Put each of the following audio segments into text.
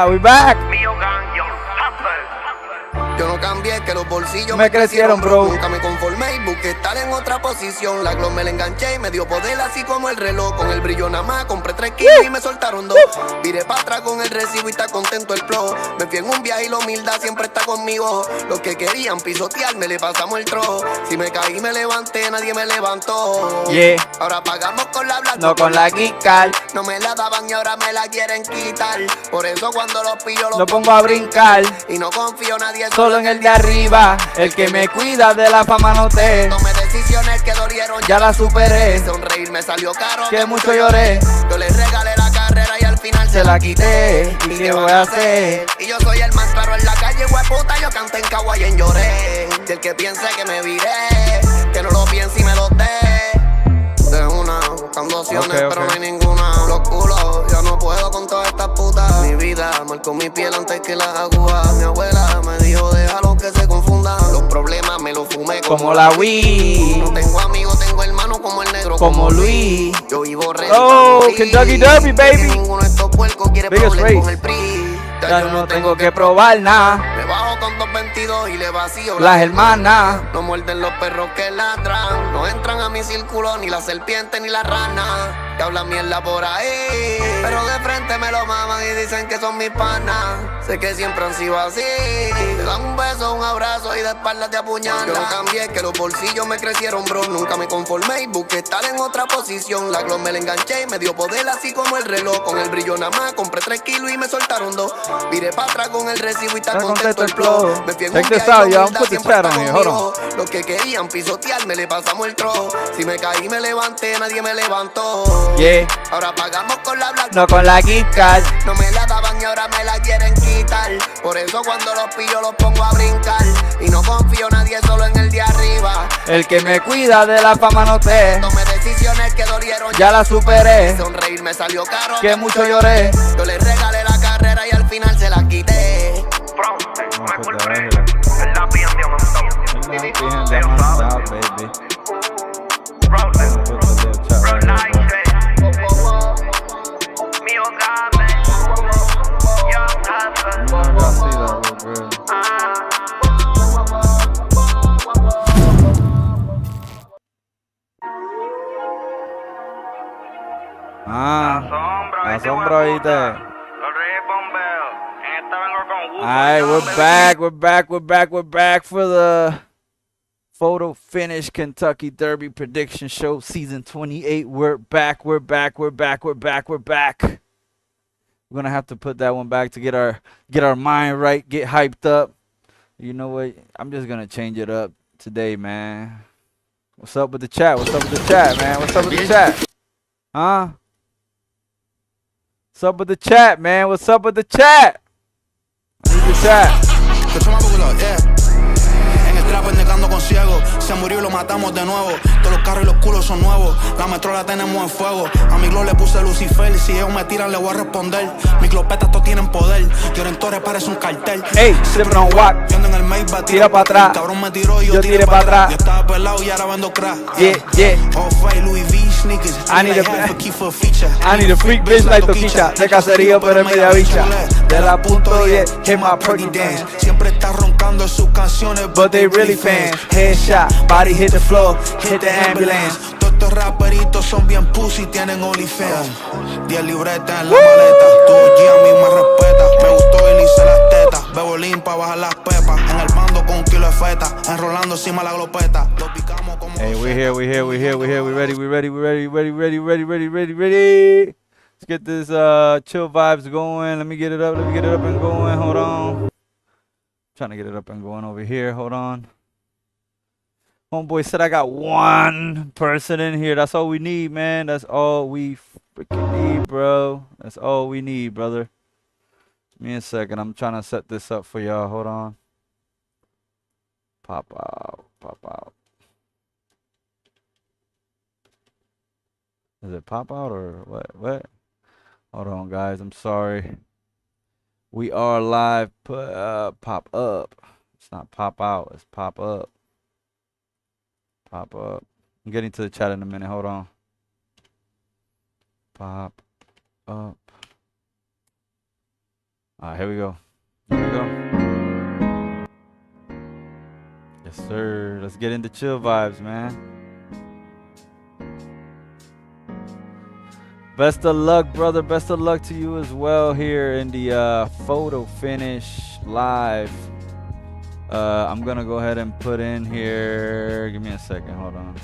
We back. Yo no cambié, que los bolsillos me crecieron, bro. Nunca me conformé y busqué estar en otra posición. La glow me la enganché y me dio poder así como el reloj. Con el brillo nada más compré 3 kilos y me soltaron 2. Viré para atrás con el recibo y está contento el flow. Me fui en un viaje y la humildad siempre está conmigo. Los que querían pisotearme le pasamos el trozo. Si me caí me levanté, nadie me levantó. Ahora pagamos con la blanca, no con la Kikal. No me la daban y ahora me la quieren quitar. Por eso cuando los pillo lo pongo a brincar. Y no confío en nadie, solo en el de arriba. El que me cuida de la fama no te. Tomé decisiones que dolieron, ya la superé. Sonreír me salió caro, que mucho lloré. Yo les regalé la carrera y al final se la quité. ¿Y qué voy a hacer? Y yo soy el más claro en la calle, hueputa. Yo canté en Caguay en lloré. Y el que piense que me viré, que no lo piense y me lo dé. De una, buscando opciones, pero no hay ninguna. Los culos, ya no puedo con todas estas putas. Mi vida marcó mi piel antes que las agujas. Mi abuela me dijo, déjalo que se confundan. Los problemas me los fumé como la Wii. No tengo amigos, tengo hermanos como el negro, como Luis. Yo vivo ready. Kentucky Derby, baby. Ninguno de estos puercos quiere problemas con el PRI. Ya yo no tengo que probar nada. Me bajo con 222 y le vacío las hermanas. No muerden los perros que ladran. No entran a mi círculo ni la serpiente ni la rana. Que hablan mierda por ahí, pero de frente me lo maman y dicen que son mis panas. Sé que siempre han sido así. Te dan un beso, un abrazo y de espalda te apuñalan. Yo no cambié, que los bolsillos me crecieron, bro. Nunca me conformé y busqué estar en otra posición. La glow me la enganché y me dio poder así como el reloj. Con el brillo nada más compré 3 kilos y me soltaron 2. Viré para atrás con el recibo y está contento el flow. Me fui en un viaje y la humildad siempre está conmigo. Los que querían pisotearme le pasamos el trozo. Si me caí me levanté, nadie me levantó. Ahora pagamos con la blanca, no con la Kikal. No me la daban y ahora me la quieren quitar. Por eso cuando los pillo los pongo a brincar. Y no confío en nadie, solo en el de arriba. El que me cuida de la fama no te. Tomé decisiones que dolieron, ya la superé. Sonreír me salió caro, que mucho lloré. Yo les regalé la carrera y al final se la quité. Me culpré, el lápiz en diamantado, baby. La sombra, ¿viste? Alright, we're back for the Photo Finish Kentucky Derby Prediction Show Season 28. We're back. We're gonna have to put that one back to get our mind right, get hyped up. You know what? I'm just gonna change it up today, man. What's up with the chat? Man? What's up with the chat? Huh? What's up with the chat, man? What's up with the chat? I need the chat. Pendejando con ciego, se murió y lo matamos de nuevo. Todos los carros y los culos son nuevos. La metro la tenemos en fuego. A mi glow le puse Lucifer. Y si ellos me tiran, le voy a responder. Mis glopetas todos tienen poder. Llorentores parece un cartel. Ey, siempre un wack. Yo ando en el Maybach, tira para atrás. Cabrón me tiró y yo tiré para atrás. Yo estaba pelado y ahora vendo crack. Yeah. Off-White, Louis V, sneakers. I need a freak bitch like Toquilla. De cacería, pero es media bicha. De la punto 10, hit my perky dance. Siempre está roncando en sus canciones, but they really fans. Headshot, body hit the floor, hit the ambulance. Todos estos raperitos son bien pussy, tienen OnlyFans. 10 libretas en la maleta, tu G a mí me respeta. Me gustó y le hice las tetas. Bebo lean pa' bajar las pepas. En el bando con un kilo de feta, enrolando encima la glopeta. Lo picamos como. Hey, we here. We ready. Let's get this chill vibes going. Let me get it up and going. Hold on. Trying to get it up and going over here. Hold on. Homeboy said I got one person in here. That's all we need, man. That's all we freaking need, bro. That's all we need, brother. Give me a second. I'm trying to set this up for y'all. Hold on. Pop out. Is it pop out or what? Hold on, guys. I'm sorry. We are live. Pop up. It's not pop out. It's pop up. Pop up. I'm getting to the chat in a minute. Hold on. Pop up. All right, here we go. Here we go. Yes, sir. Let's get into chill vibes, man. Best of luck, brother. Best of luck to you as well here in the photo finish live. I'm gonna go ahead and put in here. Give me a second. Hold on.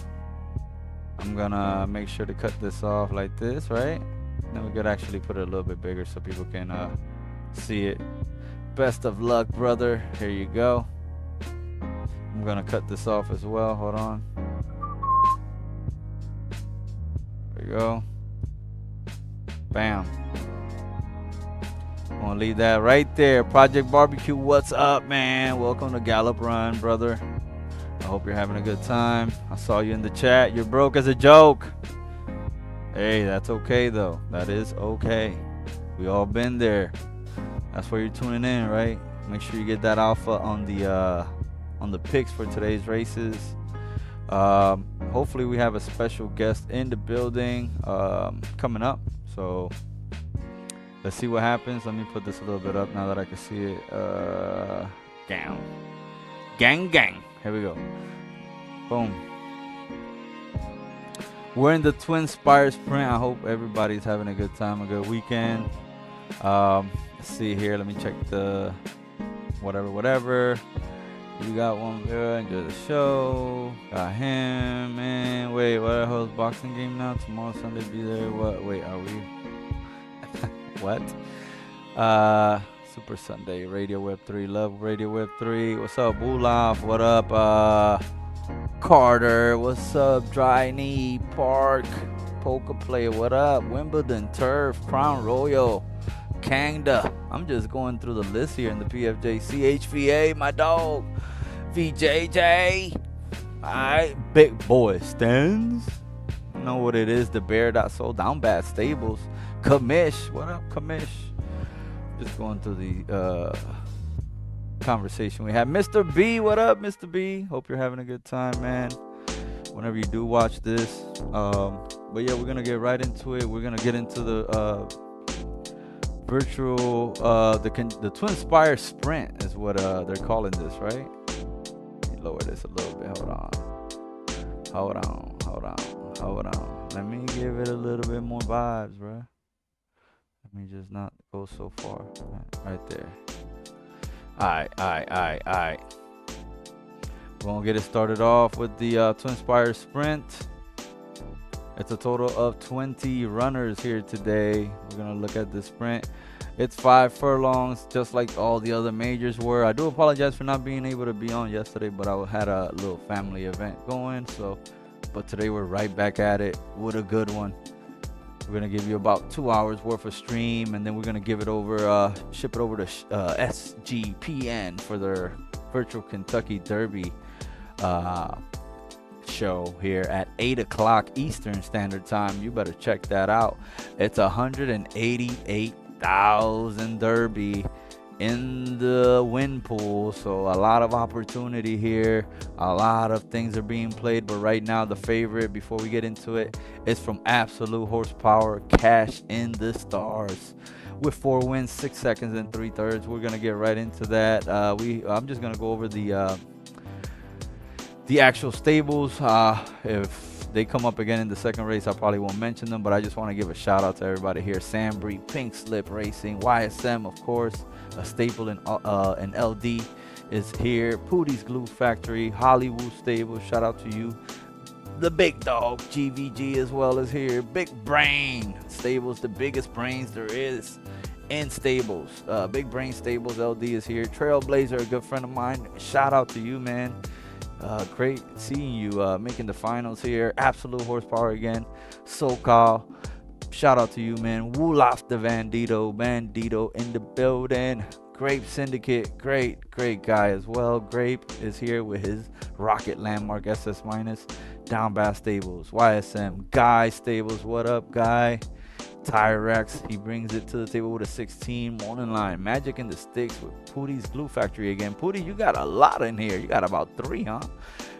I'm gonna make sure to cut this off like this, right? Then we could actually put it a little bit bigger so people can see it. Best of luck, brother. Here you go. I'm gonna cut this off as well. Hold on. There you go. Bam. I'm gonna leave that right there. Project Barbecue, what's up, man? Welcome to Gallup Run, brother. I hope you're having a good time. I saw you in the chat. You're broke as a joke. Hey, that's okay though. That is okay. We all been there. That's why you're tuning in, right? Make sure you get that alpha on the picks for today's races. Hopefully we have a special guest in the building coming up. So let's see what happens. Let me put this a little bit up now that I can see it. Gang. Here we go. Boom. We're in the Twin Spire Sprint. I hope everybody's having a good time, a good weekend. Let's see here. Let me check the whatever. We got one girl. Enjoy the show. Got him, man. Wait, what the hell's boxing game now? Tomorrow, Sunday, be there. What? Wait, are we? What? Super Sunday. Radio Web 3. Love Radio Web 3. What's up, Bulaf? What up, Carter? What's up, Dry Knee Park? Poker Player. What up? Wimbledon Turf. Crown Royal. Kangda. I'm just going through the list here in the PFJ. CHVA, my dog. VJJ. Alright, Big Boy Stands. You know what it is, the Bear.Soul. Down Bad Stables. Kamish. What up, Kamish? Just going through the conversation we had. Mr. B, what up, Mr. B? Hope you're having a good time, man. Whenever you do watch this. But yeah, we're gonna get right into it. We're gonna get into the virtual the Twin Spire Sprint is what they're calling this, right? Let me lower this a little bit. Hold on. Let me give it a little bit more vibes, bro. Let me just not go so far. Right there. Alright. We're gonna get it started off with the Twin Spire Sprint. It's a total of 20 runners here today. We're gonna look at the sprint. It's 5 furlongs, just like all the other majors were. I do apologize for not being able to be on yesterday, but I had a little family event going. But today we're right back at it with a good one. We're gonna give you about 2 hours worth of stream, and then we're gonna give it over, ship it over to SGPN for their virtual Kentucky Derby show here at 8 o'clock Eastern Standard Time. You better check that out. It's 188,000 Derby in the win pool, so a lot of opportunity here. A lot of things are being played, but right now the favorite, before we get into it, is from Absolute Horsepower, Cash in the Stars, with 4 wins, 6 seconds and 3/3. We're gonna get right into that. I'm just gonna go over the actual stables. If they come up again in the second race, I probably won't mention them, but I just want to give a shout out to everybody here. Sambry, Pink Slip Racing, YSM, of course, a staple in LD is here. Pootie's Glue Factory, Hollywood Stable, shout out to you. The Big Dog, GVG, as well as here. Big Brain Stables, the biggest brains there is in stables. Big Brain Stables, LD is here. Trailblazer, a good friend of mine, shout out to you, man. Great seeing you making the finals here. Absolute Horsepower again. SoCal, shout out to you, man. Wolof the Bandito in the building. Grape Syndicate, great guy as well. Grape is here with his Rocket Landmark SS minus. Down Bass Stables, YSM, Guy Stables, what up, Guy? Tyrex, he brings it to the table with a 16. Morning Line, Magic in the Sticks with Pootie's Glue Factory again. Pootie, you got a lot in here. You got about 3, huh?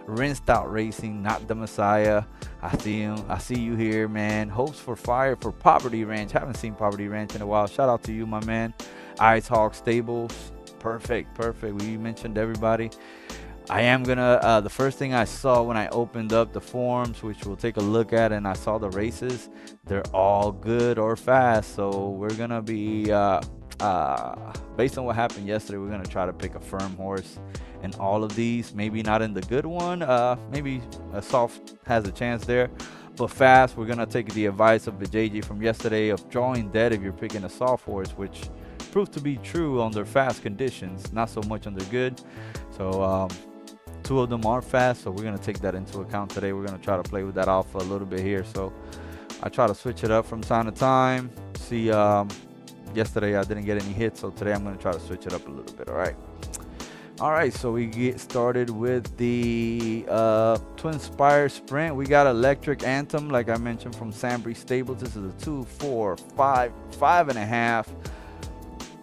Rinsed Out Racing, Not the Messiah. I see him. I see you here, man. Hopes for Fire for Poverty Ranch. Haven't seen Poverty Ranch in a while. Shout out to you, my man. Ice Hawk Stables. Perfect. We mentioned everybody. I am gonna, the first thing I saw when I opened up the forums, which we'll take a look at, and I saw the races, they're all good or fast. So we're gonna be, based on what happened yesterday, we're gonna try to pick a firm horse in all of these. Maybe not in the good one, maybe a soft has a chance there. But fast, we're gonna take the advice of the JJ from yesterday of drawing dead if you're picking a soft horse, which proved to be true under fast conditions, not so much under good. So, two of them are fast, so we're going to take that into account today. We're going to try to play with that alpha a little bit here. So I try to switch it up from time to time. See, yesterday I didn't get any hits, so today I'm going to try to switch it up a little bit. All right, so we get started with the Twin Spire Sprint. We got Electric Anthem, like I mentioned, from Sambry Stables. This is a 2, 4, 5, 5.5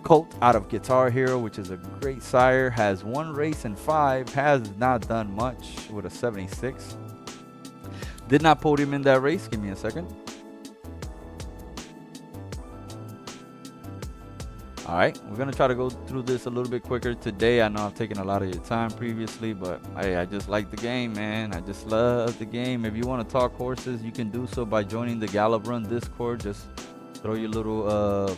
colt out of Guitar Hero, which is a great sire. Has one race in 5, has not done much with a 76. Did not podium in that race. Give me a second. All right, we're gonna try to go through this a little bit quicker today. I know I've taken a lot of your time previously, but hey, I just like the game, man. I just love the game. If you want to talk horses, you can do so by joining the Gallop Run Discord. Just throw your little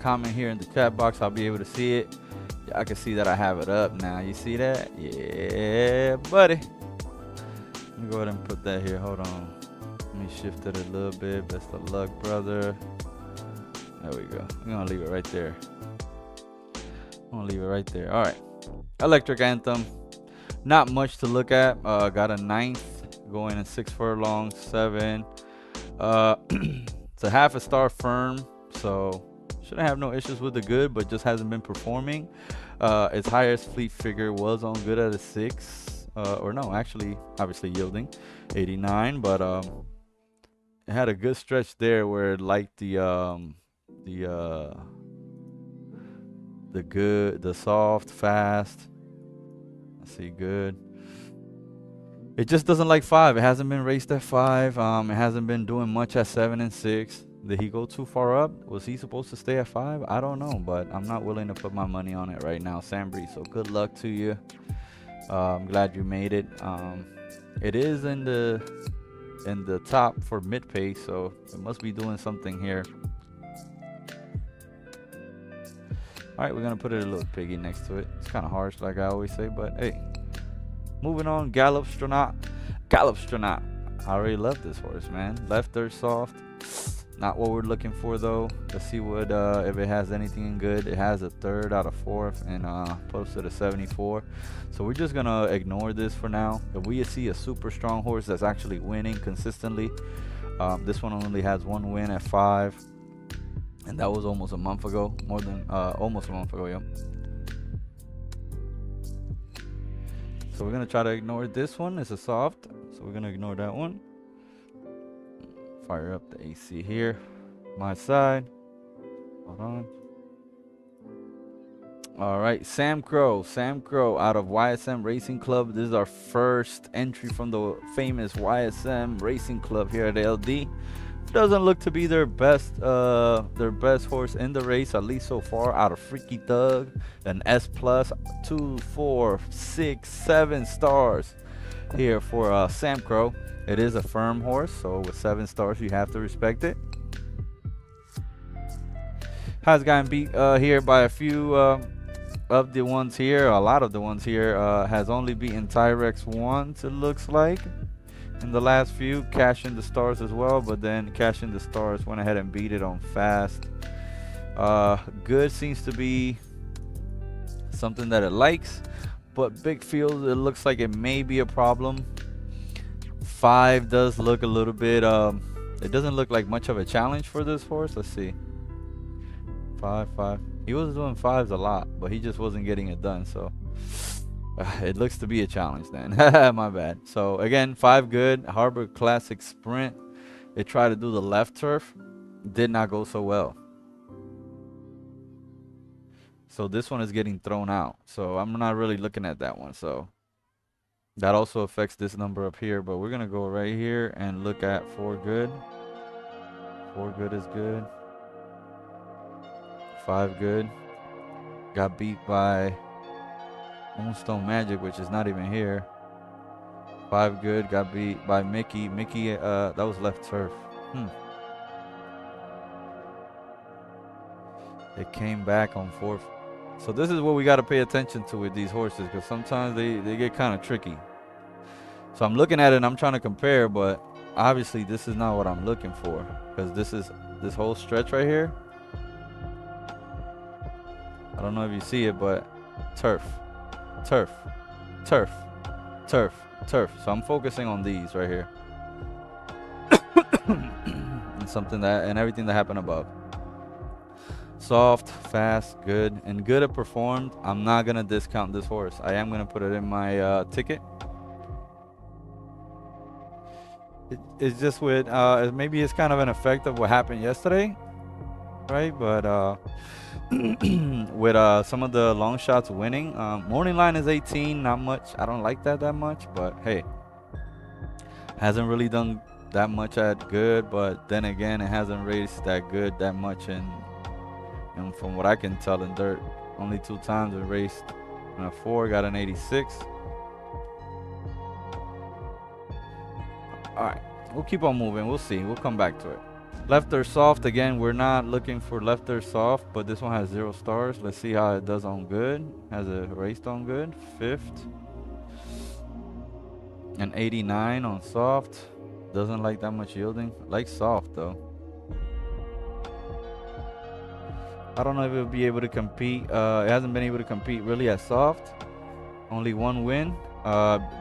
comment here in the chat box. I'll be able to see it. Yeah, I can see that I have it up now. You see that? Yeah, buddy. Let me go ahead and put that here. Hold on. Let me shift it a little bit. Best of luck, brother. There we go. I'm gonna leave it right there. All right. Electric Anthem. Not much to look at. Got a 9th, going in 6 furlongs, 7. It's a half a star firm, so shouldn't have no issues with the good, but just hasn't been performing. Its highest fleet figure was on good at a 6, or no, actually, obviously yielding 89, but it had a good stretch there where it liked the good, the soft, fast. Let's see, good. It just doesn't like 5. It hasn't been raced at 5. It hasn't been doing much at 7 and 6. Did he go too far up? Was he supposed to stay at 5? I don't know, but I'm not willing to put my money on it right now, Sambry. So good luck to you. I'm glad you made it. It is in the top for mid pace, so it must be doing something here. All right, we're gonna put it a little piggy next to it. It's kind of harsh, like I always say, but hey. Moving on, Galopstronaut. I already love this horse, man. Left dirt soft. Not what we're looking for though. Let's see what if it has anything good. It has a 3rd out of 4th and posted a 74. So we're just gonna ignore this for now. If we see a super strong horse that's actually winning consistently, this one only has 1 win at 5, and that was almost a month ago. More than almost a month ago, yeah. So we're gonna try to ignore this one. It's a soft, so we're gonna ignore that one. Fire up the AC here, my side. Hold on. All right, Sam Crow out of YSM Racing Club. This is our first entry from the famous YSM Racing Club here at LD. Doesn't look to be their best horse in the race, at least so far, out of Freaky Thug. An S plus, 2, 4, 6, 7 stars here for Sam Crow. It is a firm horse, so with 7 stars, you have to respect it. Has gotten beat here by a few of the ones here. A lot of the ones here has only beaten Tyrex once, it looks like, in the last few. Cash in the stars as well, but then Cash in the stars went ahead and beat it on fast. Good seems to be something that it likes, but big field, it looks like it may be a problem. 5 does look a little bit, it doesn't look like much of a challenge for this horse. Let's see. 5, 5. He was doing 5s a lot, but he just wasn't getting it done. So it looks to be a challenge then. My bad. So again, 5 good. Harbor Classic Sprint. It tried to do the left turf. Did not go so well. So this one is getting thrown out. So I'm not really looking at that one. So That also affects this number up here, but we're gonna go right here and look at 4 good. 4 good is good. 5 good. Got beat by Moonstone Magic, which is not even here. 5 good. Got beat by Mickey. Mickey, that was left turf. It came back on 4th. So this is what we got to pay attention to with these horses, because sometimes they get kind of tricky. So I'm looking at it and I'm trying to compare, but obviously this is not what I'm looking for, because this whole stretch right here. I don't know if you see it, but turf, turf, turf, turf, turf. So I'm focusing on these right here. and everything that happened above. Soft, fast, good, and good it performed. I'm not gonna discount this horse. I am gonna put it in my ticket. It's just with maybe it's kind of an effect of what happened yesterday, right? But with some of the long shots winning, morning line is 18, not much. I don't like that much, but hey, hasn't really done that much at good. But then again, it hasn't raced that good that much in. And from what I can tell in dirt, only 2 times it raced in a 4, got an 86. All right, we'll keep on moving. We'll see. We'll come back to it. Left or soft. Again, we're not looking for left or soft, but this one has 0 stars. Let's see how it does on good. Has it raced on good? 5th. An 89 on soft. Doesn't like that much yielding. Like soft though. I don't know if it'll be able to compete. It hasn't been able to compete really at soft. Only 1 win.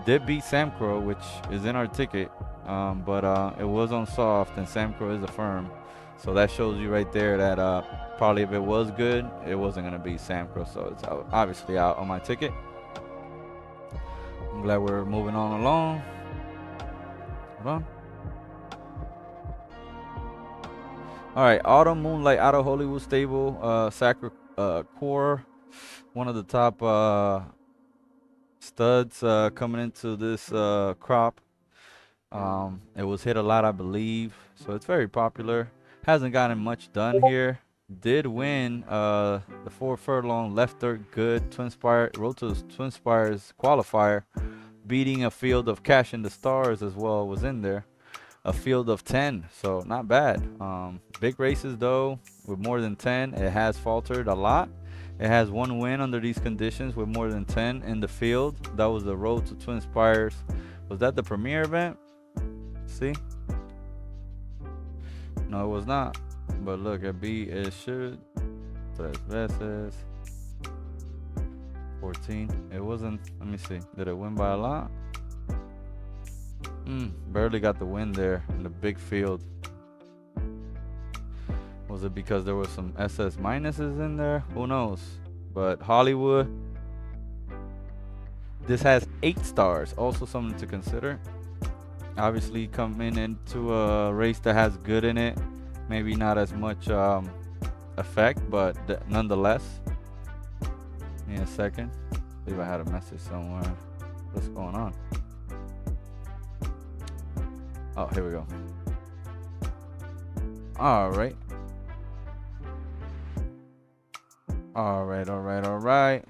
Did beat Sam Crow, which is in our ticket. But it was on soft, and Sam Crow is a firm. So that shows you right there that probably if it was good, it wasn't going to beat Sam Crow. So it's obviously out on my ticket. I'm glad we're moving on along. Hold on. All right, Autumn Moonlight out of Hollywood Stable, Sacred Core, one of the top studs coming into this crop. It was hit a lot, I believe, so it's very popular. Hasn't gotten much done here. Did win the 4 furlong left dirt good Twin Spire, Road to Twin Spires qualifier, beating a field of Cash in the Stars as well. Was in there. A field of 10, so not bad. Big races though with more than 10, it has faltered a lot. It has 1 win under these conditions with more than 10 in the field. That was the Road to Twin Spires. Was that the premier event? See, no, it was not, but look, it should 3 veces 14. It wasn't. Let me see, did it win by a lot? Barely got the win there in the big field. Was it because there was some SS minuses in there? Who knows? But Hollywood, this has 8 stars. Also something to consider. Obviously coming into a race that has good in it. Maybe not as much effect, but nonetheless. Give me a second. I believe I had a message somewhere. What's going on? Oh, here we go. All right. All right.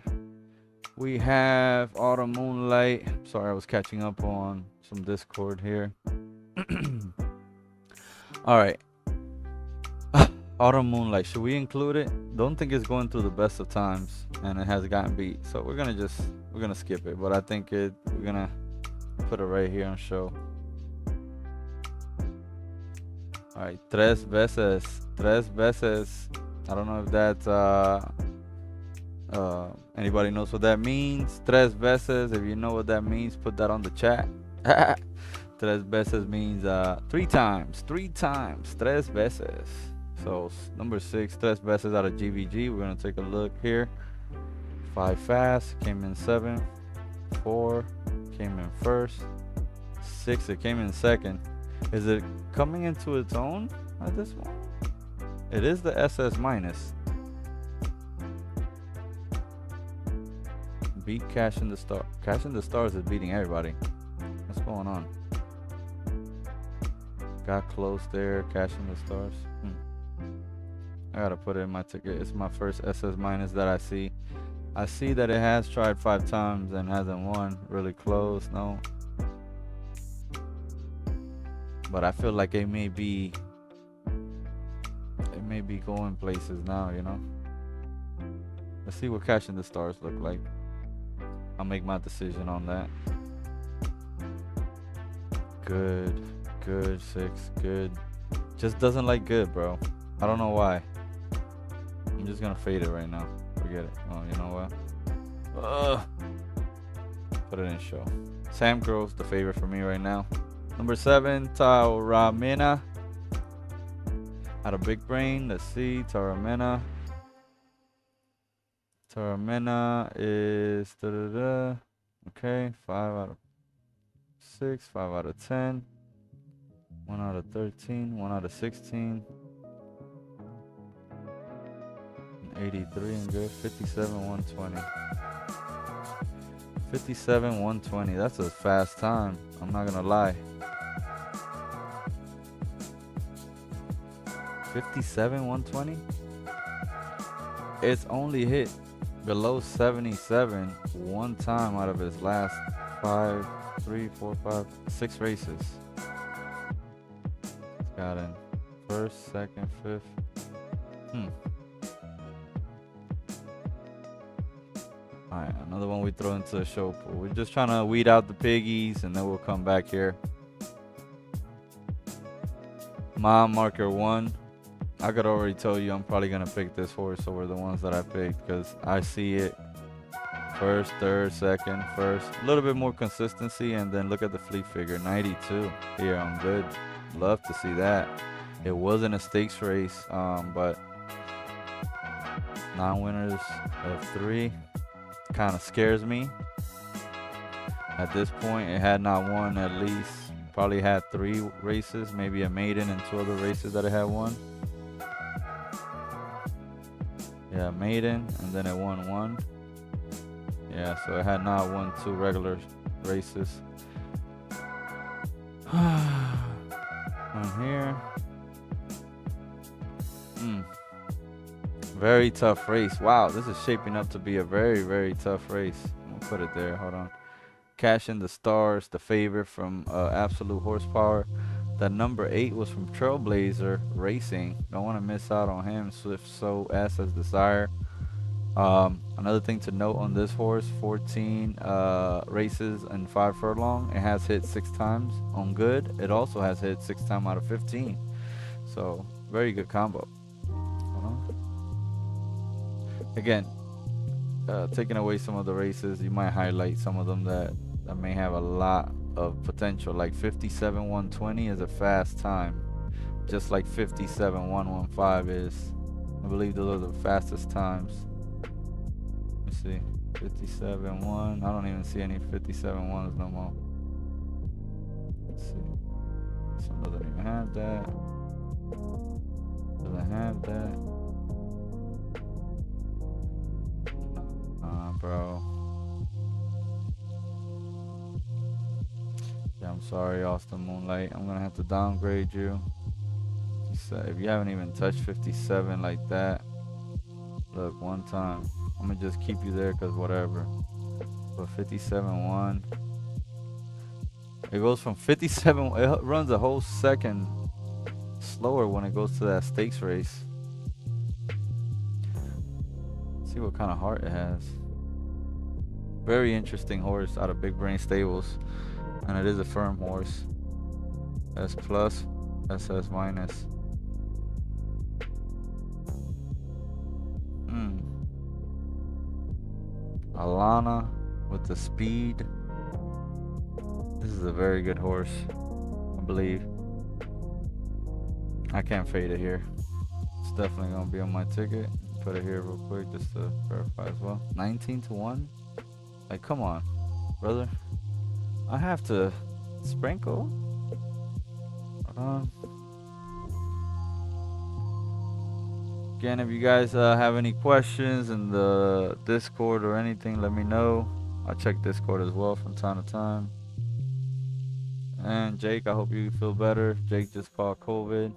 We have Autumn Moonlight. Sorry, I was catching up on some Discord here. All right. Autumn Moonlight. Should we include it? Don't think it's going through the best of times, and it has gotten beat. So we're gonna skip it. But I think we're gonna put it right here on show. All right, 3 veces. I don't know if that's anybody knows what that means. 3 veces. If you know what that means, put that on the chat. 3 veces means 3 times. 3 times. 3 veces. So number 6, 3 veces out of GVG. We're gonna take a look here. 5 fast came in 7th. 4 came in 1st. 6 it came in 2nd. Is it coming into its own at this one? It is the SS minus. beat Cash in the Star. Cash in the Stars is beating everybody. What's going on? Got close there. Cash in the Stars. I gotta put it in my ticket. It's my first SS minus that I see. I see that it has tried 5 times and hasn't won. Really close, no. But I feel like it may be going places now, you know. Let's see what Cash in the Stars look like. I'll make my decision on that. Good, 6, good. Just doesn't like good, bro. I don't know why. I'm just gonna fade it right now. Forget it. Oh, you know what? Put it in show. Sam Grove's the favorite for me right now. Number 7, Taramena. Out of Big Brain. Let's see. Taramena. Taramena is okay. 5 out of 6, 5 out of 10. 1 out of 13, 1 out of 16. 83 and good. 57, 120. 57, 120. That's a fast time. I'm not gonna lie. 57, 120. It's only hit below 77 one time out of his last 5, 3, 4, 5, 6 races. It's got in first, second, fifth. Alright, another one we throw into the show pool. We're just trying to weed out the piggies and then we'll come back here. Mile marker 1. I could already tell you I'm probably gonna pick this horse over the ones that I picked because I see it first, third, second, first. A little bit more consistency, and then look at the fleet figure. 92 here on good. Love to see that. It wasn't a stakes race, but non-winners of 3 kind of scares me. At this point, it had not won at least, probably had 3 races, maybe a maiden and 2 other races that it had won. Yeah, maiden, and then it won 1. Yeah, so it had not won 2 regular races. On here. Very tough race. Wow, this is shaping up to be a very, very tough race. I'm gonna put it there. Hold on. Cash in the Stars, the favorite from Absolute Horsepower. That number 8 was from Trailblazer Racing. Don't want to miss out on him. Swift So S as Desire. Another thing to note on this horse, 14 races and 5 furlong. It has hit 6 times on good. It also has hit 6 times out of 15. So very good combo. Again, taking away some of the races, you might highlight some of them that may have a lot of potential. Like 57 120 is a fast time, just like 57 115 is. I believe those are the fastest times. Let me see. 57 1. I don't even see any 57 1s no more. Let's see. This one doesn't even have that. Doesn't have that. Bro. Yeah, I'm sorry, Austin Moonlight. I'm gonna have to downgrade you. If you haven't even touched 57 like that, look, one time. I'm gonna just keep you there because whatever. But 57-1. It goes from 57. It runs a whole second slower when it goes to that stakes race. Let's see what kind of heart it has. Very interesting horse out of Big Brain Stables, and it is a firm horse. S plus, SS minus. Alana with the speed. This is a very good horse, I believe. I can't fade it here. It's definitely gonna be on my ticket. Put it here real quick just to verify as well. 19-1. Like, come on, brother. I have to sprinkle. Hold on. Again, if you guys have any questions in the Discord or anything, let me know. I check Discord as well from time to time. And Jake, I hope you feel better. Jake just caught COVID.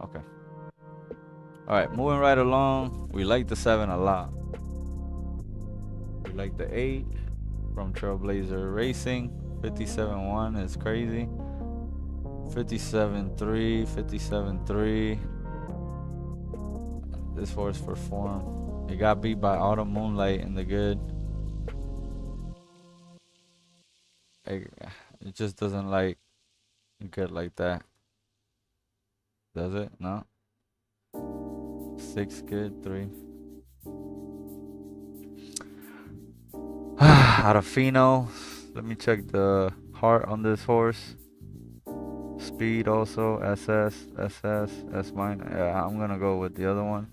Okay. All right, moving right along. We like the 7 a lot. We like the 8 from Trailblazer Racing. 57.1 is crazy. 57.3, 57.3. This horse performed. It got beat by Autumn Moonlight in the good. It just doesn't like good like that. Does it? No. 6 good, 3. Arafino. Let me check the heart on this horse. Speed also, SS, S minus. Yeah, I'm gonna go with the other one.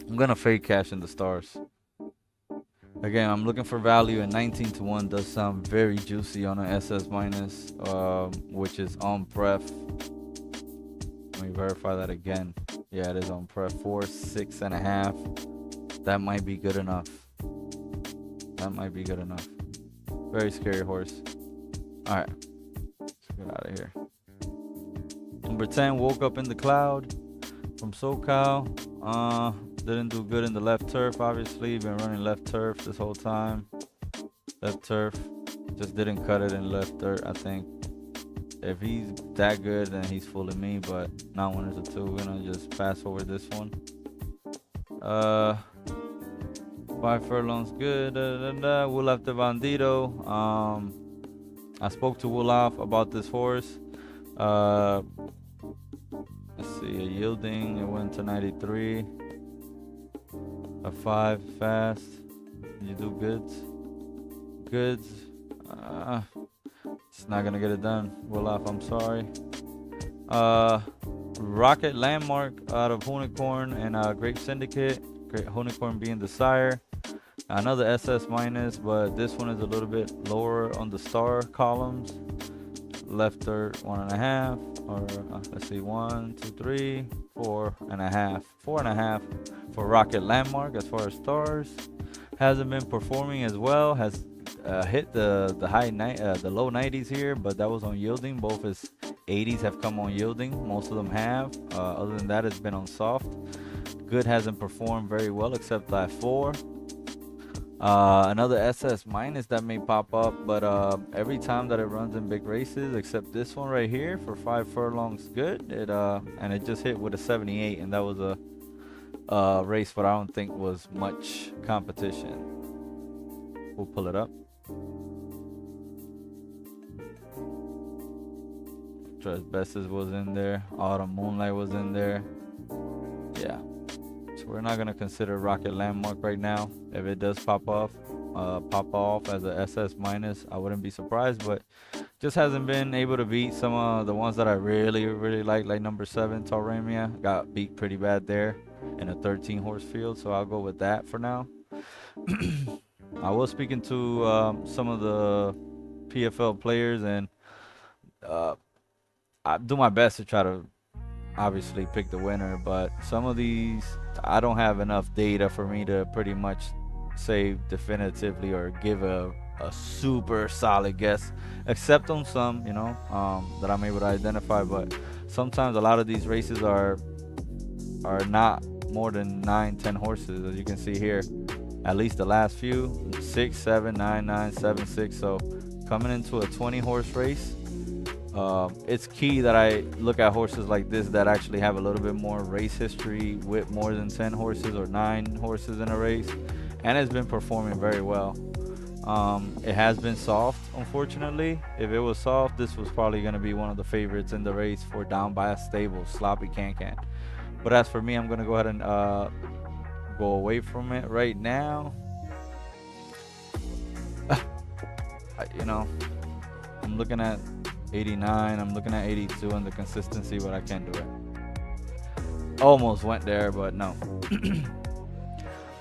I'm gonna fake cash in the stars. Again, I'm looking for value, and 19-1 does sound very juicy on an SS minus, which is on pref. Let me verify that again. Yeah, it is on pref. 4, 6.5. That might be good enough. That might be good enough. Very scary horse. All right, let's get out of here. Number 10, Woke Up in the Cloud from SoCal. Didn't do good in the left turf, obviously. Been running left turf this whole time. Left turf. Just didn't cut it in left dirt, I think. If he's that good, then he's fooling me, but not when it's a 2. We're gonna just pass over this one. 5 furlongs good. Wulaf de Bandido. I spoke to Wulaf about this horse. Let's see, a yielding, it went to 93. A 5 fast. You do goods. It's not gonna get it done. Wulaf, I'm sorry. Rocket Landmark out of Unicorn and Grape Syndicate. Great Unicorn being the sire. Another SS minus, but this one is a little bit lower on the star columns. Left dirt 1.5, or let's see, 1, 2, 3, 4.5. 4.5 for Rocket Landmark as far as stars. Hasn't been performing as well. Has hit the low 90s here, but that was on yielding. Both his 80s have come on yielding. Most of them have. Other than that, it's been on soft. Good hasn't performed very well except that 4. Another SS minus that may pop up, but every time that it runs in big races, except this one right here for 5 furlongs good, and it just hit with a 78, and that was a race what I don't think was much competition. We'll pull it up. Trust Besses was in there. Autumn Moonlight was in there. Yeah. So we're not gonna consider Rocket Landmark right now. If it does pop off as a SS minus, I wouldn't be surprised, but just hasn't been able to beat some of the ones that I really like number 7, Tauremia. Got beat pretty bad there in a 13 horse field, so I'll go with that for now. I was speaking to some of the PFL players, and I do my best to try to obviously pick the winner, but some of these I don't have enough data for me to pretty much say definitively or give a super solid guess, except on some, that I'm able to identify. But sometimes a lot of these races are not more than 9-10 horses, as you can see here. At least the last few, 6, 7, 9, 9, 7, 6. So coming into a 20 horse race, it's key that I look at horses like this that actually have a little bit more race history with more than 10 horses or 9 horses in a race, and it's been performing very well. It has been soft, unfortunately. If it was soft, this was probably going to be one of the favorites in the race for down by a stable, Sloppy Can-Can. But as for me, I'm going to go ahead and go away from it right now. I'm looking at 89, I'm looking at 82 on the consistency, but I can't do it. Almost went there, but no.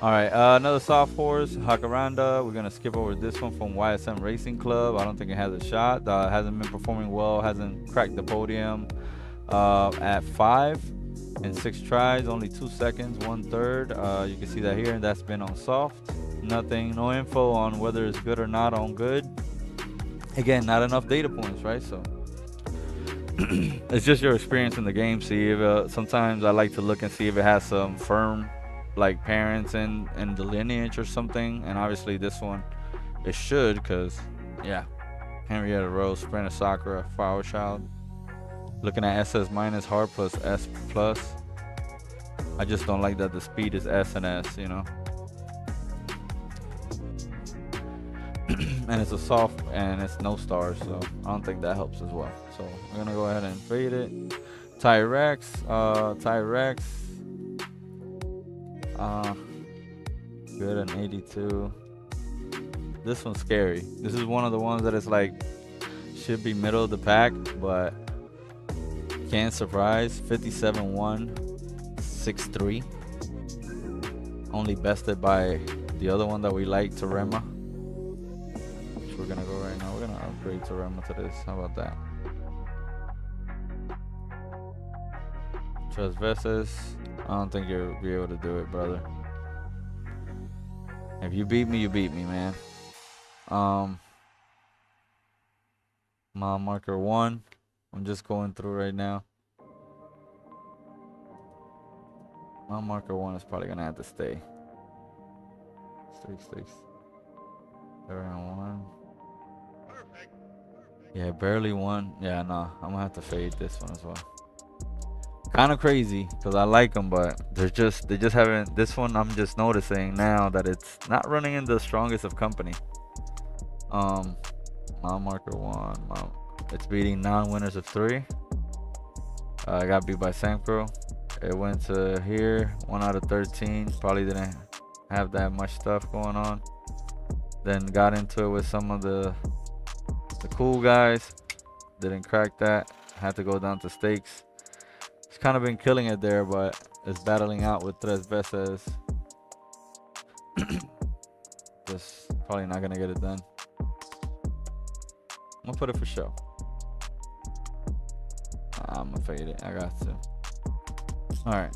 All right, another soft horse, Hakaranda. We're gonna skip over this one from YSM Racing Club. I don't think it has a shot. Hasn't been performing well, hasn't cracked the podium at 5. in 6 tries, only 2 seconds, 1/3. You can see that here, and that's been on soft. Nothing, no info on whether it's good or not on good. Again, not enough data points, right? So it's just your experience in the game. See if sometimes I like to look and see if it has some firm like parents in the lineage or something. And obviously this one it should, because yeah, Henrietta Rose, Sprint Sakura, Flower Child. Looking at SS minus, hard plus S plus. I just don't like that the speed is S and S, you know. And it's a soft and it's no stars, so I don't think that helps as well. So we're gonna go ahead and fade it. Tyrex, good an 82. This one's scary. This is one of the ones that is like should be middle of the pack, but can't surprise. 57-1, 6-3. Only bested by the other one that we like, Terema. Which we're gonna go right now. We're gonna upgrade Terema to this. How about that? Tres veces. I don't think you'll be able to do it, brother. If you beat me, you beat me, man. Mile marker 1. I'm just going through right now. Mile marker 1 is probably gonna have to stay. Stay. Around 1. Yeah, barely 1. Yeah, nah. I'm gonna have to fade this one as well. Kind of crazy because I like them, but they just haven't. This one I'm just noticing now that it's not running in the strongest of company. Mile marker 1. It's beating non-winners of 3. I got beat by Sampro. It went to here, 1 out of 13. Probably didn't have that much stuff going on. Then got into it with some of the cool guys. Didn't crack that. Had to go down to stakes. It's kind of been killing it there, but it's battling out with Tres Veces. Just probably not gonna get it done. I'm gonna put it for show. I'm gonna fade it. I got to. Alright.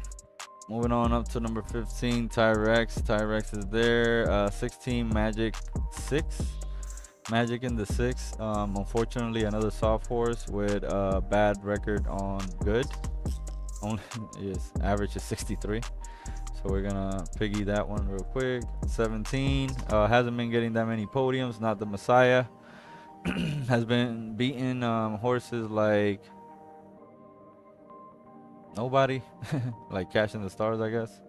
Moving on up to number 15, Tyrex. Tyrex is there. 16, Magic 6. Magic in the 6. Unfortunately, another soft horse with a bad record on good. Only yes, average is 63. So we're gonna piggy that one real quick. 17. Hasn't been getting that many podiums. Not the Messiah. Has been beating horses like nobody. Like Cash in the Stars, I guess.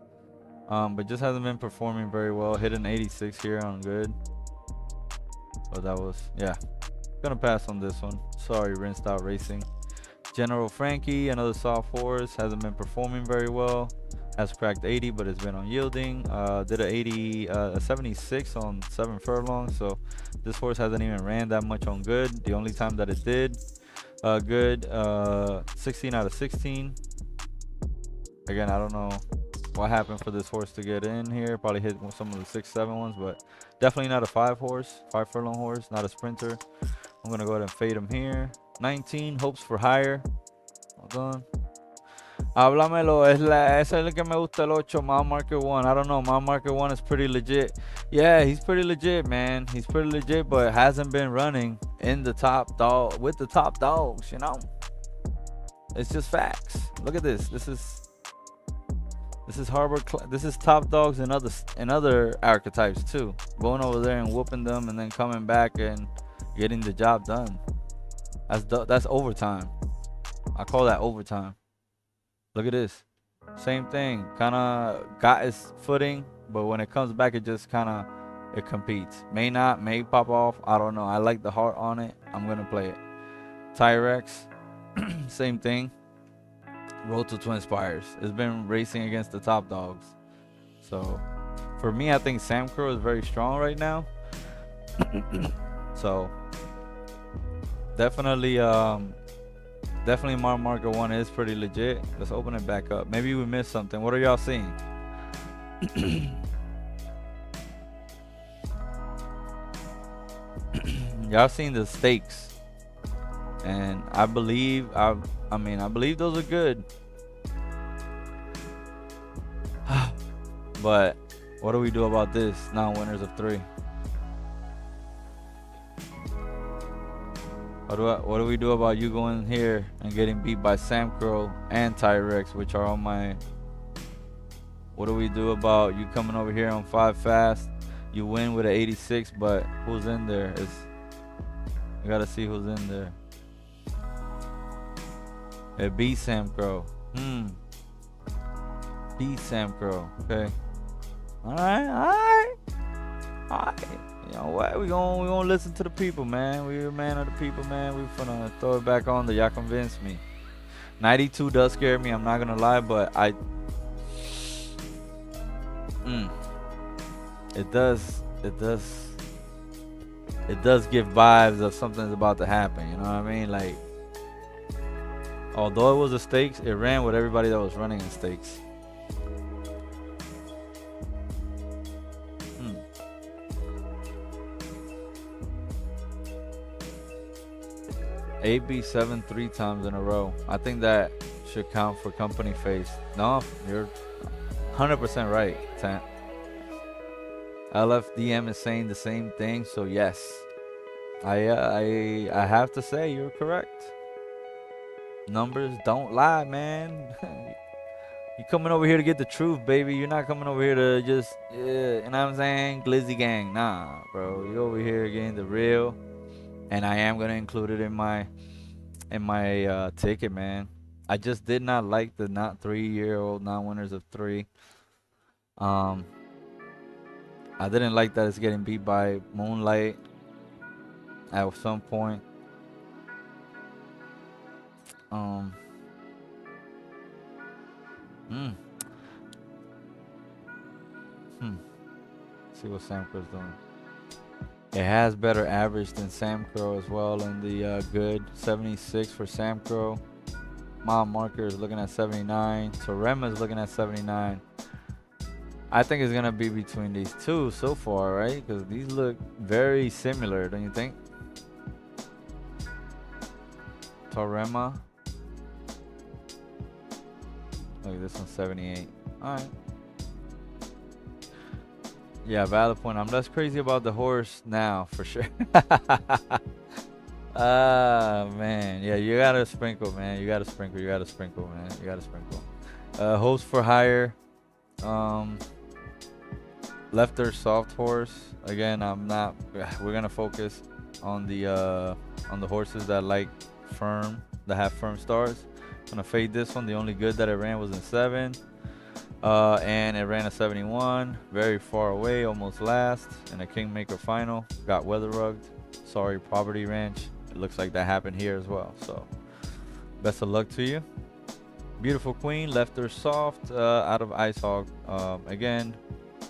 But just hasn't been performing very well. Hit an 86 here on good. But that was, yeah. Gonna pass on this one. Sorry, Rinsed Out Racing. General Frankie, another soft horse. Hasn't been performing very well. Has cracked 80, but it's been unyielding. Did a 76 on 7 furlongs. So this horse hasn't even ran that much on good. The only time that it did good, 16 out of 16. Again, I don't know what happened for this horse to get in here. Probably hit some of the 6-7 ones, but definitely not a 5 furlong horse, not a sprinter. I'm gonna go ahead and fade him here. 19, hopes for higher. Hold on. Háblamelo, ese es el que me gusta, el 8, mile marker 1. I don't know, mile marker 1 is pretty legit. Yeah, he's pretty legit, man. He's pretty legit, but hasn't been running in the top dog with the top dogs, you know. It's just facts. Look at this. This is Harbor. This is top dogs and other archetypes too. Going over there and whooping them, and then coming back and getting the job done. That's overtime. I call that overtime. Look at this. Same thing. Kind of got his footing, but when it comes back, it just it competes. May not, may pop off. I don't know. I like the heart on it. I'm gonna play it. Tyrex, same thing. Road to Twin Spires. It's been racing against the top dogs. So for me, I think Sam Crow is very strong right now. So definitely mile marker 1 is pretty legit. Let's open it back up. Maybe we missed something. What are y'all seeing? Y'all seen the stakes, and I believe those are good. But what do we do about this? Non-winners of 3. What do we do about you going here and getting beat by Sam Crow and Tyrex, which are on my... What do we do about you coming over here on 5 fast? You win with an 86, but who's in there? You gotta see who's in there. It beats Sam Crow. Beat Sam Crow. Okay. Alright. You know what? We gonna listen to the people, man. We're a man of the people, man. We finna throw it back on there. Y'all convinced me. 92 does scare me, I'm not gonna lie, but it does give vibes of something's about to happen, you know what I mean? Like, although it was a stakes, it ran with everybody that was running in stakes. AB7 3 times in a row. I think that should count for company face. No, you're 100% right, Tant. LFDM is saying the same thing, so yes. I have to say you're correct. Numbers don't lie, man. You coming over here to get the truth, baby. You're not coming over here to just, you know what I'm saying? Glizzy gang. Nah, bro. You over here getting the real. And I am gonna include it in my ticket, man. I just did not like the not 3-year-old non-winners of 3. I didn't like that it's getting beat by Moonlight at some point. See what Sam Crow's doing. It has better average than Sam Crow as well in the good. 76 for Sam Crow. Mile Marker is looking at 79. Torema is looking at 79. I think it's gonna be between these two so far, right? Because these look very similar, don't you think? Torema. Look, this one's 78. All right. Yeah, valid point. I'm less crazy about the horse now, for sure. Man. Yeah, you gotta sprinkle, man. You gotta sprinkle, man. You gotta sprinkle. Host for hire. Lefter soft horse. Again, we're gonna focus on the horses that have firm stars. Gonna fade this one. The only good that it ran was in 7. And it ran a 71, very far away, almost last in a Kingmaker final. Got weather rugged. Sorry, Poverty Ranch. It looks like that happened here as well. So, best of luck to you. Beautiful Queen, left her soft, out of Ice Hog. Again,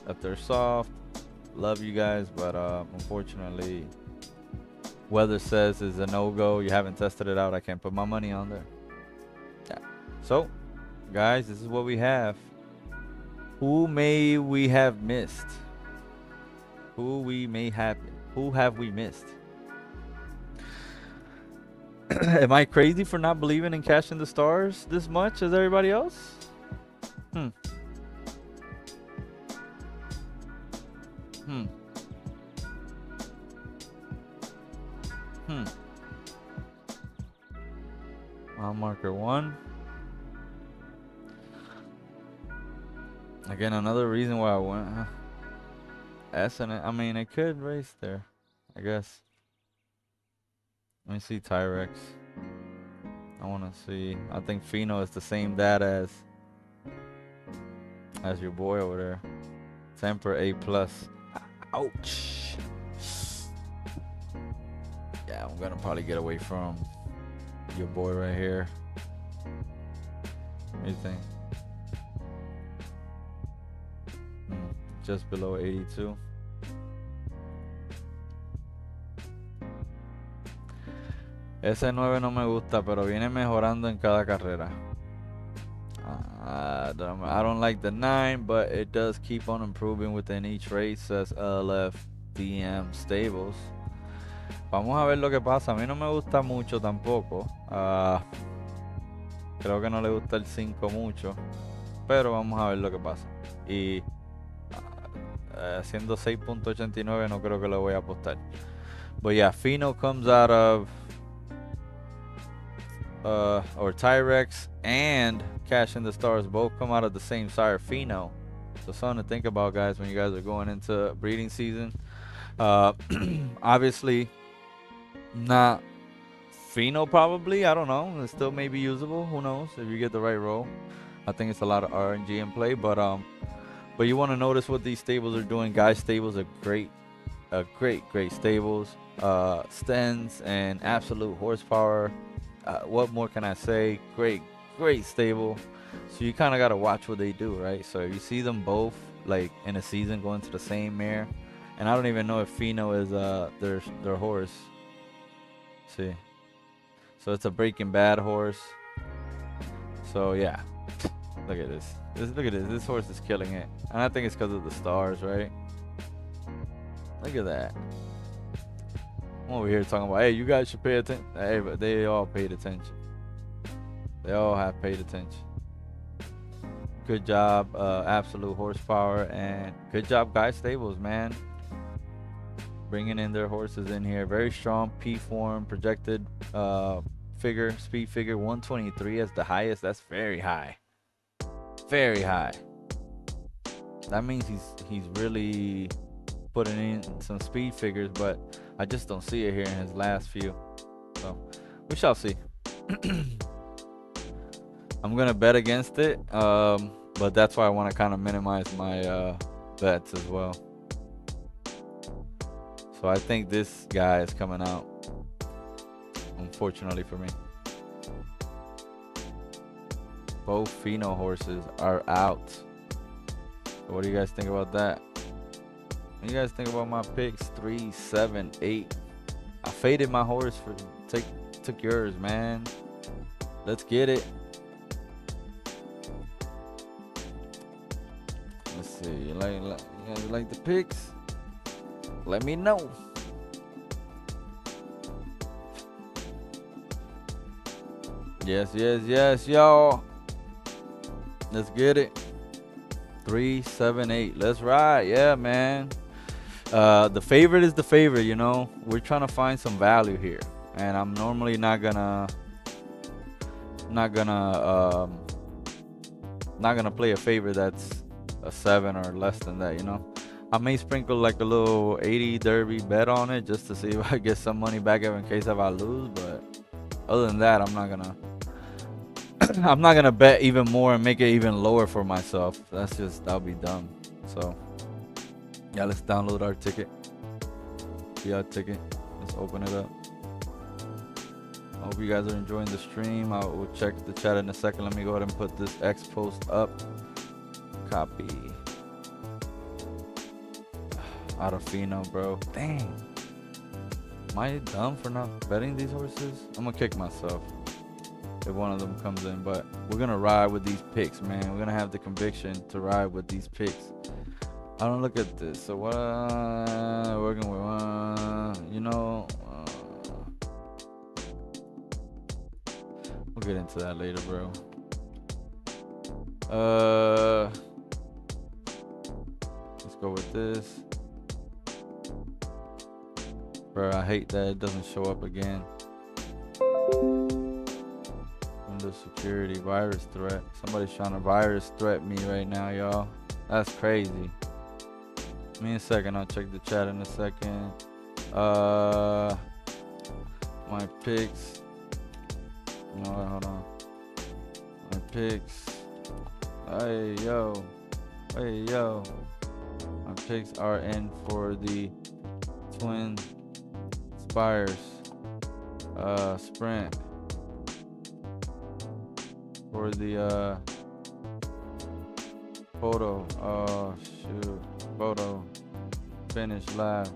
left her soft. Love you guys, but unfortunately, weather says is a no-go. You haven't tested it out. I can't put my money on there. Yeah. So, guys, this is what we have. Who may we have missed? Who have we missed? Am I crazy for not believing in cashing the stars this much as everybody else? Mile marker 1. Again, another reason why I went S and I mean, it could race there, I guess. Let me see Tyrex. I want to see. I think Fino is the same dad as your boy over there. Temper A+. Ouch. Yeah, I'm gonna probably get away from your boy right here. What do you think? Just below 82. Ese 9 no me gusta, pero viene mejorando en cada carrera. I don't like the 9, but it does keep on improving within each race, says LFDM Stables. Vamos a ver lo que pasa. A mí no me gusta mucho tampoco. Creo que no le gusta el 5 mucho, pero vamos a ver lo que pasa. Y haciendo 6.89 no creo que lo voy a apostar. But yeah, Fino comes out of or Tyrex and Cash in the Stars both come out of the same sire, Fino. So something to think about, guys, when you guys are going into breeding season. Obviously not Fino probably, I don't know. It still may be usable, who knows, if you get the right roll. I think it's a lot of RNG in play, but you want to notice what these stables are doing. Guys, stables are great stables. Stens and absolute horsepower. What more can I say? Great stable. So you kind of got to watch what they do, right? So if you see them both like in a season going to the same mare, and I don't even know if Fino is their horse. See, so it's a Breaking Bad horse. So yeah, look at this. Look at this. This horse is killing it, and I think it's because of the stars, right? Look at that. I'm over here talking about, hey, you guys should pay attention. Hey, but they all paid attention. They all have paid attention. Good job, absolute horsepower, and good job, Guy Stables, man. Bringing in their horses in here. Very strong P form, projected figure, speed figure 123 as the highest. That's very high. Very high. That means he's really putting in some speed figures, but I just don't see it here in his last few. So we shall see. I'm gonna bet against it, but that's why I want to kind of minimize my bets as well. So I think this guy is coming out, unfortunately for me. Both Fino horses are out. So what do you guys think about that? What do you guys think about my picks? 3, 7, 8. I faded my horse for took yours, man. Let's get it. Let's see. You guys like the picks? Let me know. Yes, y'all. Let's get it. 3, 7, 8. Let's ride. Yeah, man. The favorite is the favorite, you know. We're trying to find some value here, and I'm normally not gonna play a favorite that's a 7 or less than that, you know. I may sprinkle like a little 80 derby bet on it just to see if I get some money back in case if I lose, but other than that, I'm not gonna bet even more and make it even lower for myself. That'll be dumb. So yeah, let's download our ticket. See our ticket. Let's open it up. I hope you guys are enjoying the stream. I will check the chat in a second. Let me go ahead and put this X post up. Copy. Out of Fino, bro. Dang. Am I dumb for not betting these horses? I'm gonna kick myself if one of them comes in, but we're gonna ride with these picks, man. We're gonna have the conviction to ride with these picks. I don't look at this. So what? Working with, you know. We'll get into that later, bro. Let's go with this. Bro, I hate that it doesn't show up again. Windows security, virus threat. Somebody's trying to virus threat me right now, y'all. That's crazy. Give me a second, I'll check the chat in a second. My picks. You know what, hold on. My picks. Hey, yo. My picks are in for the Twin Spires sprint. For the photo. Oh, shoot. Photo finish live.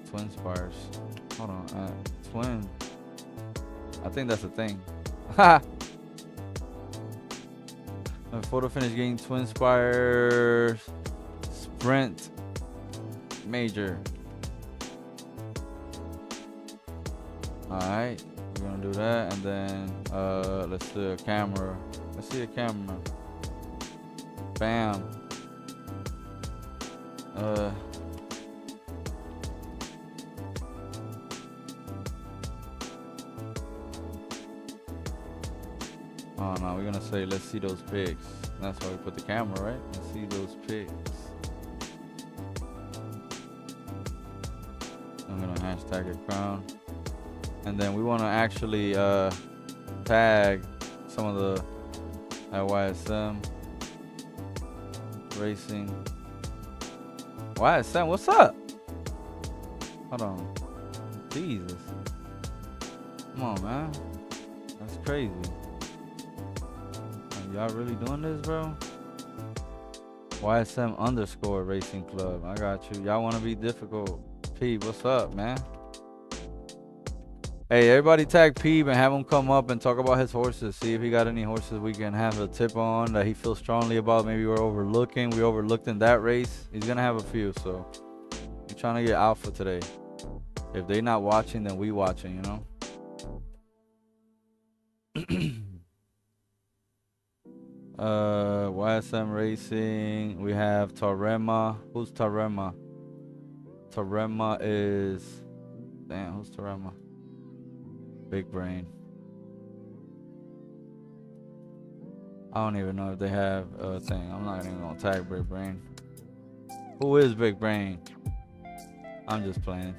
Twin Spires. Hold on. Twin. I think that's a thing. Ha! Photo finish getting Twin Spires sprint major. Alright. We're gonna do that, and then let's do a camera. Let's see a camera. Bam. Oh no, we're gonna say let's see those pics. That's why we put the camera, right? Let's see those pics. I'm gonna hashtag it crown. And then we wanna actually tag some of the YSM racing. YSM, what's up? Hold on. Jesus. Come on, man. That's crazy. Y'all really doing this, bro? YSM _ racing club. I got you. Y'all want to be difficult. Peeb, what's up, man? Hey, everybody tag Peeb and have him come up and talk about his horses. See if he got any horses we can have a tip on that he feels strongly about. Maybe we're overlooking. We overlooked in that race. He's going to have a few, so we're trying to get alpha today. If they not watching, then we watching, you know? YSM Racing. We have Tarema. Who's Tarema? Tarema is... Damn, who's Tarema? Big Brain. I don't even know if they have a thing. I'm not even gonna tag Big Brain. Who is Big Brain? I'm just playing.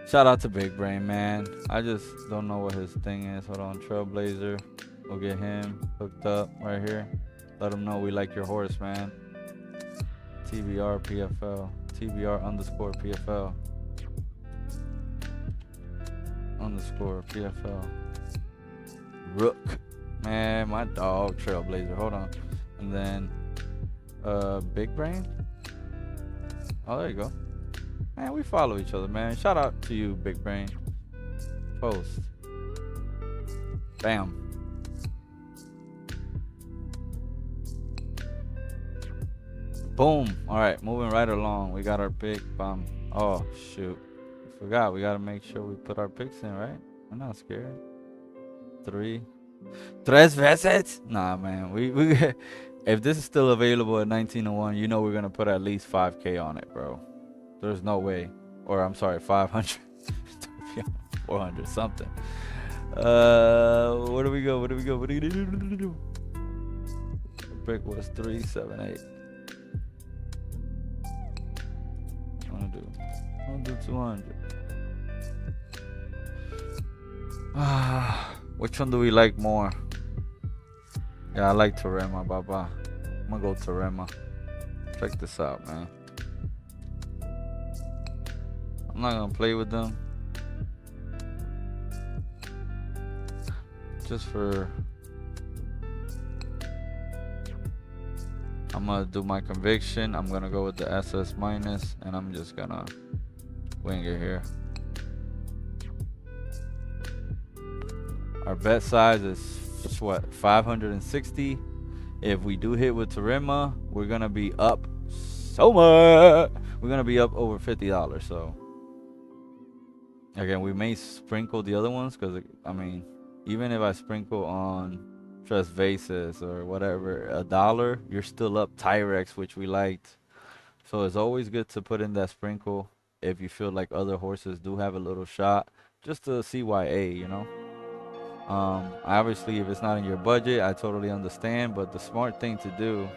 Shout out to Big Brain, man. I just don't know what his thing is. Hold on, Trailblazer. We'll get him hooked up right here. Let him know we like your horse, man. TBR PFL. TBR _ PFL. _ PFL. Rook. Man, my dog Trailblazer. Hold on. And then Big Brain. Oh, there you go. Man, we follow each other, man. Shout out to you, Big Brain. Post. Bam. Boom. All right, moving right along. We got our pick. Oh, shoot. Forgot. We got to make sure we put our picks in, right? I'm not scared. 3. Tres veces? Nah, man. We if this is still available at 1901, you know we're going to put at least 5K on it, bro. There's no way. Or, I'm sorry, 500. 400 something. Where do we go? What do we do? The pick was 378. I'm gonna do 200. Which one do we like more? Yeah, I like Tarema, Baba. I'm gonna go Tarema. Check this out, man. I'm not gonna play with them. Just for... I'm gonna do my conviction. I'm gonna go with the SS minus, and I'm just gonna wing it here. Our bet size is what, 560. If we do hit with Tarema, we're gonna be up so much. We're gonna be up over $50. So again, we may sprinkle the other ones because I mean, even if I sprinkle on Tres Veces or whatever, $1, you're still up Tyrex, which we liked. So it's always good to put in that sprinkle if you feel like other horses do have a little shot, just to CYA, you know. Obviously, if it's not in your budget, I totally understand, but the smart thing to do,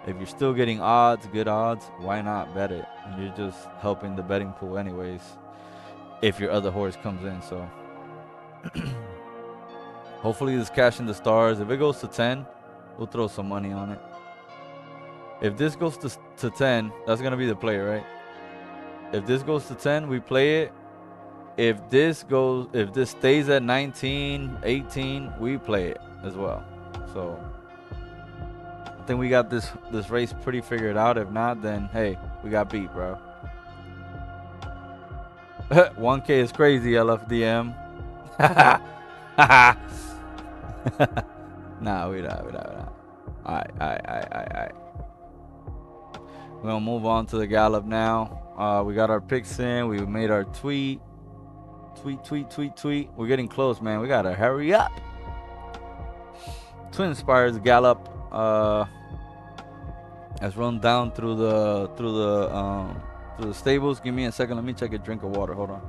if you're still getting odds, good odds, why not bet it? And you're just helping the betting pool anyways, if your other horse comes in. So hopefully this cash in the stars. If it goes to 10, we'll throw some money on it. If this goes to 10, that's gonna be the play, right? If this goes to 10, we play it. If this stays at 19, 18, we play it as well. So I think we got this race pretty figured out. If not, then hey, we got beat, bro. 1K is crazy, LFDM. Nah, we not. Alright. We're gonna move on to the gallop now. We got our picks in. We made our tweet. Tweet. We're getting close, man. We gotta hurry up. Twin Spires Gallop has run down through the stables. Give me a second. Let me take a drink of water. Hold on.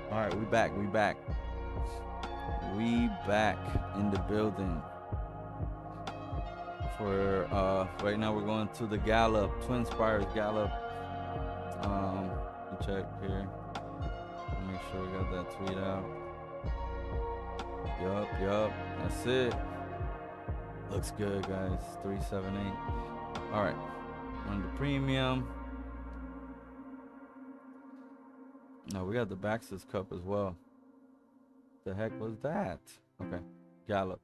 All right, we back in the building. For right now, we're going to the Gallop, Twin Spires Gallop. Let me check here. Make sure we got that tweet out. Yup. That's it. Looks good, guys. 378. All right, on the premium. No, we got the Baxter's Cup as well. The heck was that? Okay, Gallop.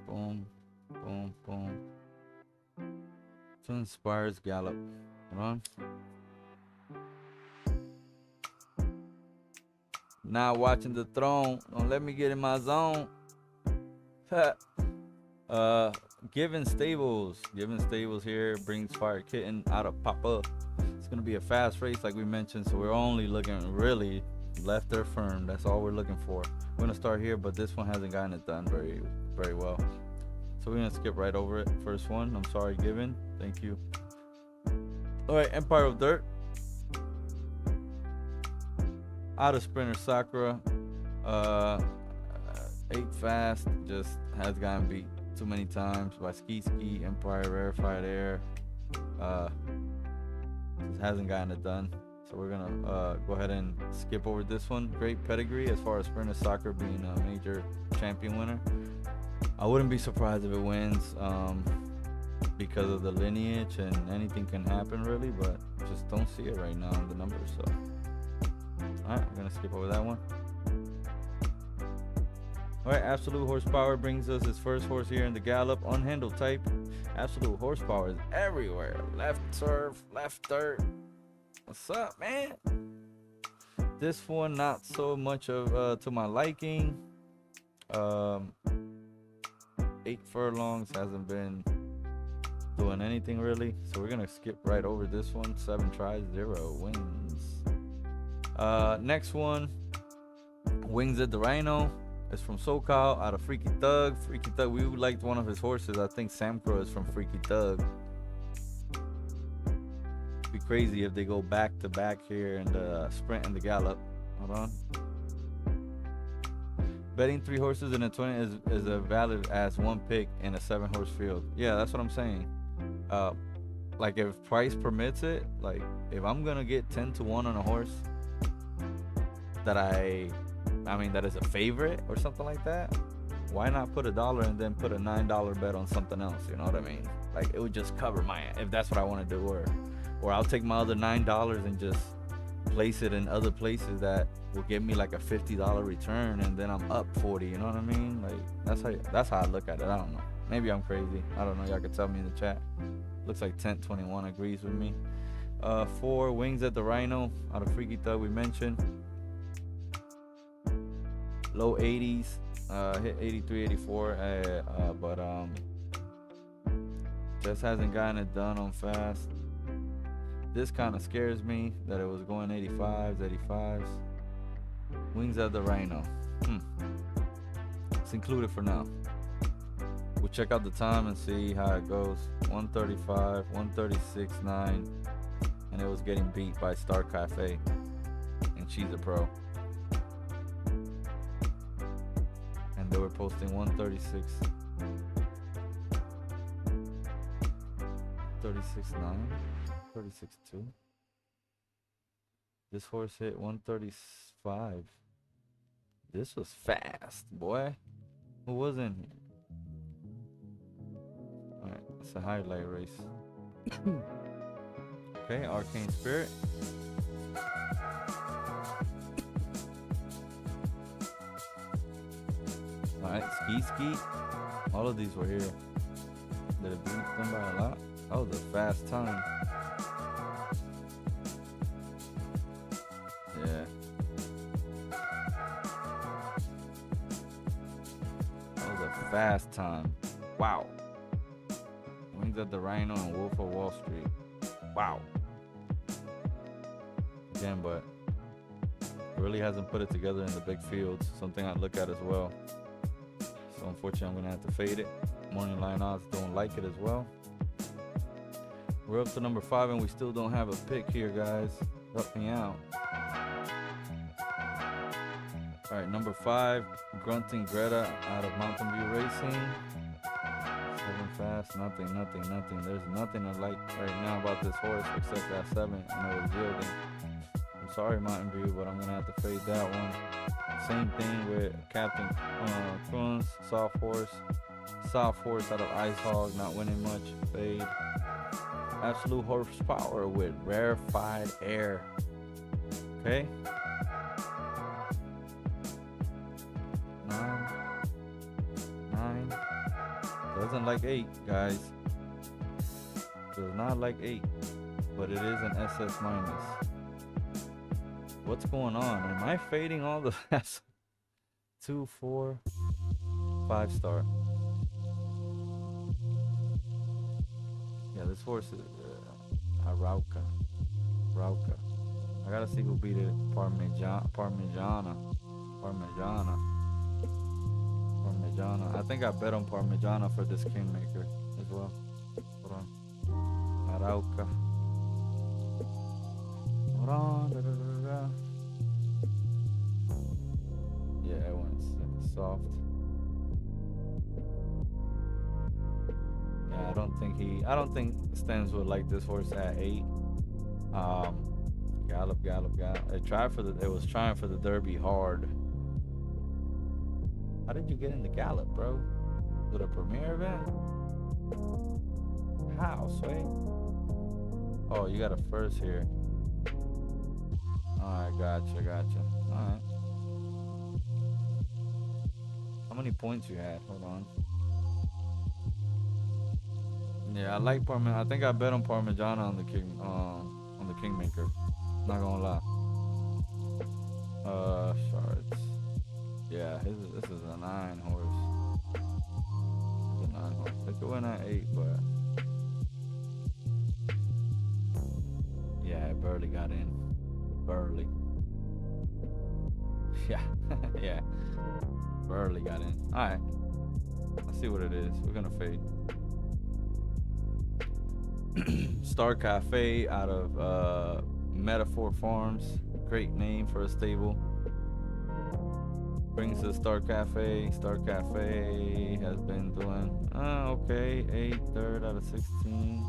Boom. Twin Spires Gallop. Hold on. Now watching the throne. Don't let me get in my zone. Given Stables here brings Fire Kitten out of Papa. It's gonna be a fast race like we mentioned, so we're only looking really left or firm. That's all we're looking for. We're gonna start here, but this one hasn't gotten it done very well. So we're gonna skip right over it. First one, I'm sorry, Given. Thank you. All right, Empire of Dirt. Out of Sprinter Sakura. 8 fast, just has gotten beat too many times by Ski, Empire, Rarefied Air. Just hasn't gotten it done. So we're gonna go ahead and skip over this one. Great pedigree as far as Sprinter Soccer being a major champion winner. I wouldn't be surprised if it wins because of the lineage, and anything can happen really, but just don't see it right now in the numbers. So alright, we're gonna skip over that one. Alright, Absolute Horsepower brings us his first horse here in the Gallop. Unhandled type. Absolute Horsepower is everywhere. Left serve, left dirt. What's up, man? This one not so much of to my liking. 8 furlongs, hasn't been doing anything really, so we're gonna skip right over this one. 7 tries, 0 wins. Next one, Wings at the Rhino. It's from SoCal, out of Freaky Thug. We liked one of his horses. I think Sam Crow is from Freaky Thug. Be crazy if they go back to back here in the sprint and the Gallop. Hold on. Betting 3 horses in a 20 is a valid as 1 pick in a 7-horse field. Yeah, that's what I'm saying. Like if price permits it, like if I'm gonna get 10-1 on a horse that that is a favorite or something like that, why not put $1 and then put a $9 bet on something else? You know what I mean? Like it would just cover if that's what I want to do, or I'll take my other $9 and just place it in other places that will give me like a $50 return, and then I'm up 40. You know what I mean? Like that's how I look at it. I don't know. Maybe I'm crazy. I don't know. Y'all can tell me in the chat. Looks like 1021 agrees with me. 4 Wings at the Rhino, out of Freaky Thug, we mentioned. Low 80s, hit 83, 84, but just hasn't gotten it done on fast. This kind of scares me that it was going 85s, 85s. Wings at the Rhino. It's included for now. We'll check out the time and see how it goes. 135, 136.9, and it was getting beat by Star Cafe, and she's a pro. And they were posting 136, 36.9, 36.2. This horse hit 135. This was fast, boy. Who was in here? Alright, it's a highlight race. Okay, Arcane Spirit. Alright, Ski. All of these were here. Did it beat them by a lot? That was a fast time. Yeah. That was a fast time. Wow. Wings at the Rhino and Wolf of Wall Street. Wow. Again, but really hasn't put it together in the big fields. Something I look at as well. So unfortunately, I'm gonna have to fade it. Morning line odds don't like it as well. We're up to number 5 and we still don't have a pick here, guys. Help me out. All right, number 5, Grunting Greta out of Mountain View Racing. 7 fast, nothing. There's nothing I like right now about this horse except that 7, and it was yielding. I'm sorry, Mountain View, but I'm gonna have to fade that one. Same thing with Captain Kunz, soft horse out of Ice Hog, not winning much. Fade. Absolute horsepower with rarefied air. Okay. 9. Doesn't like 8, guys. Does not like 8, but it is an SS minus. What's going on? Am I fading all the 2, 4, 5 star? Yeah, this horse is Arauca. I gotta see who beat it. Parmigiana. I think I bet on Parmigiana for this Kingmaker as well. Hold on. Arauca. Hold on. Yeah, it went soft. Yeah, I don't think Stens would like this horse at 8. Gallop. It was trying for the Derby hard. How did you get in the Gallop, bro? With a premier event? How, Sway? Oh, you got a first here. Alright, gotcha. Alright. How many points you had? Hold on. Yeah, I like Parmigiana. I think I bet on Parmigiana on the Kingmaker. Not gonna lie. Shards. Yeah, this is a 9 horse. It's a 9 horse. It could win at 8, but yeah, it barely got in. Barely. Yeah, yeah. Barely got in. All right. Let's see what it is. We're gonna fade. Star Cafe out of Metaphor Farms. Great name for a stable. Brings us Star Cafe. Star Cafe has been doing okay. 8, 3rd out of 16.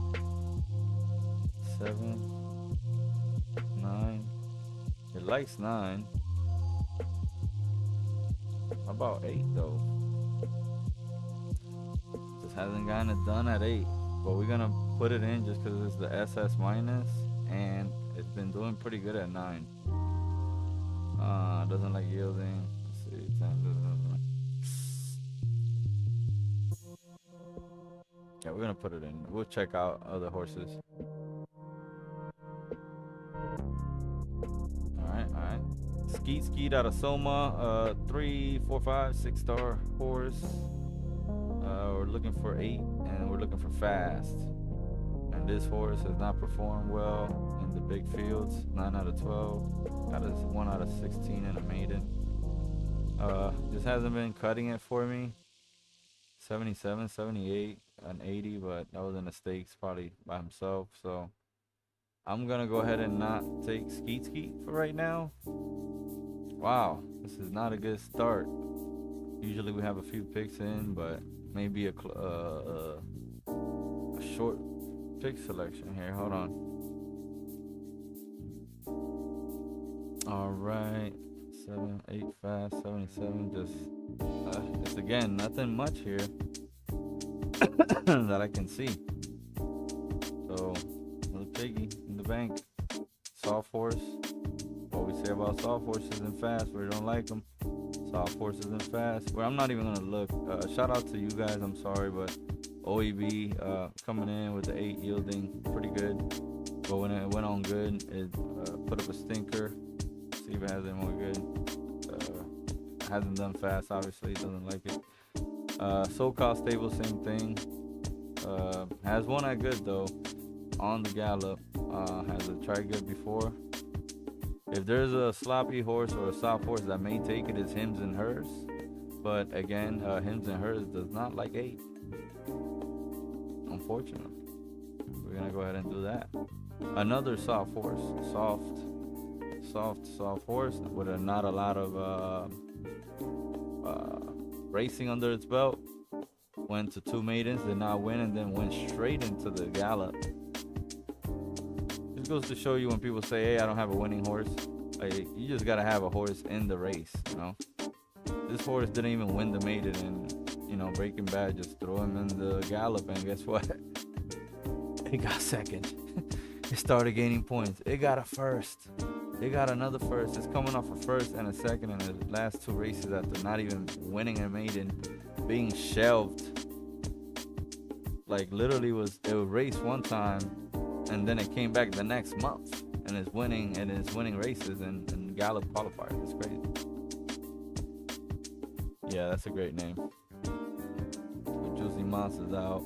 7, 9. It likes 9. How about 8 though? Just hasn't gotten it done at 8. But we're gonna put it in just because it's the SS minus, and it's been doing pretty good at 9. Doesn't like yielding. Let's see. 10. Yeah, we're gonna put it in. We'll check out other horses. All right. Skeet out of Soma. 3, 4, 5, 6 star horse. We're looking for 8, and we're looking for fast. And this horse has not performed well in the big fields. 9 out of 12. Got a 1 out of 16 in a maiden. Just hasn't been cutting it for me. 77, 78, an 80, but that was in the stakes probably by himself. So I'm gonna go ahead and not take Skeet for right now. Wow, this is not a good start. Usually we have a few picks in, but maybe a short pick selection here. Hold on. All right, 77, 8 fast, 77. Just it's again nothing much here that I can see. So another piggy in the bank. Soft horse. What we say about soft horses and fast, where you don't like them. Soft horses and fast. Where I'm not even gonna look. Shout out to you guys. I'm sorry, but OEB coming in with the 8 yielding, pretty good. But when it went on good, it put up a stinker. See if it has any more good. Hasn't done fast, obviously. Doesn't like it. SoCal stable, same thing. Has won at good though on the gallop. Has a try good before. If there's a sloppy horse or a soft horse that may take it, it's Hims and Hers. But again, Hims and Hers does not like 8. Unfortunately, we're gonna go ahead and do that. Another soft horse, soft horse with not a lot of racing under its belt. Went to 2 maidens, did not win, and then went straight into the gallop. This goes to show you when people say, "Hey, I don't have a winning horse." Like, you just gotta have a horse in the race, you know. This horse didn't even win the maiden, and you know, Breaking Bad just threw him in the gallop, and guess what? It got second. It started gaining points. It got a first. It got another first. It's coming off a first and a second in the last 2 races after not even winning a maiden, being shelved. Like literally it was raced one time, and then it came back the next month, and it's winning races and gallop qualifiers. It's crazy. Yeah, that's a great name. With Juicy Monsters out,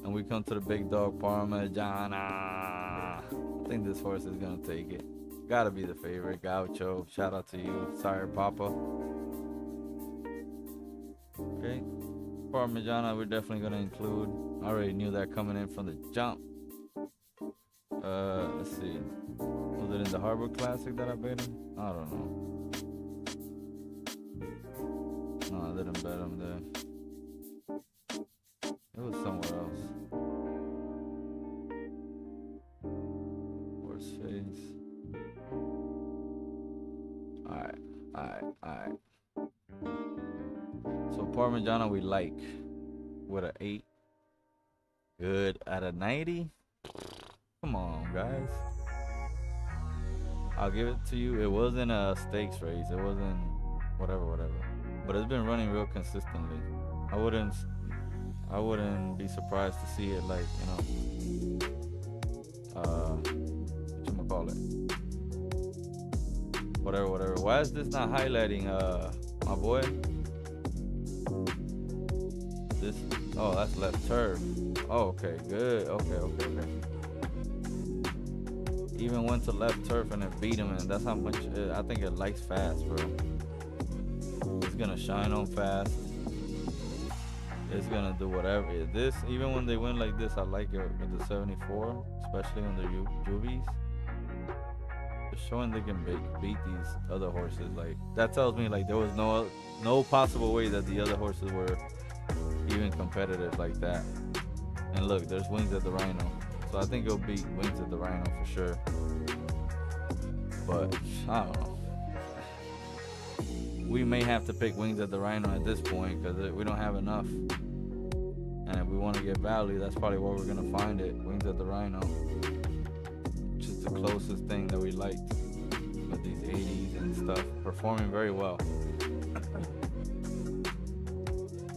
and we come to the big dog Parmigiana. I think this horse is gonna take it. Gotta be the favorite, Gaucho. Shout out to you, Sire Papa. Okay, Parmigiana we're definitely gonna include. I already knew that coming in from the jump. Let's see. Was it in the Harbor Classic that I bet him? I don't know. No, I didn't bet him there. It was somewhere else. Horse face. Alright. So Parmigiana we like with an 8. Good at a 90. Come on, guys. I'll give it to you. It wasn't a stakes race. It wasn't whatever. But it's been running real consistently. I wouldn't be surprised to see it like, you know, whatchamacallit? Whatever. Why is this not highlighting, my boy? This, oh, that's left turf. Oh, okay, good. Okay. Even went to left turf and it beat him, and that's how much I think it likes fast, bro. It's gonna shine on fast. It's gonna do whatever. This, even when they win like this, I like it with the 74, especially on the Juvies. Just showing they can beat these other horses. Like, that tells me like there was no possible way that the other horses were even competitive like that. And look, there's Wings at the Rhino. So I think it'll beat Wings at the Rhino for sure. But I don't know. We may have to pick Wings at the Rhino at this point because we don't have enough. And if we want to get value, that's probably where we're gonna find it. Wings at the Rhino, which is the closest thing that we liked with these 80s and stuff. Performing very well.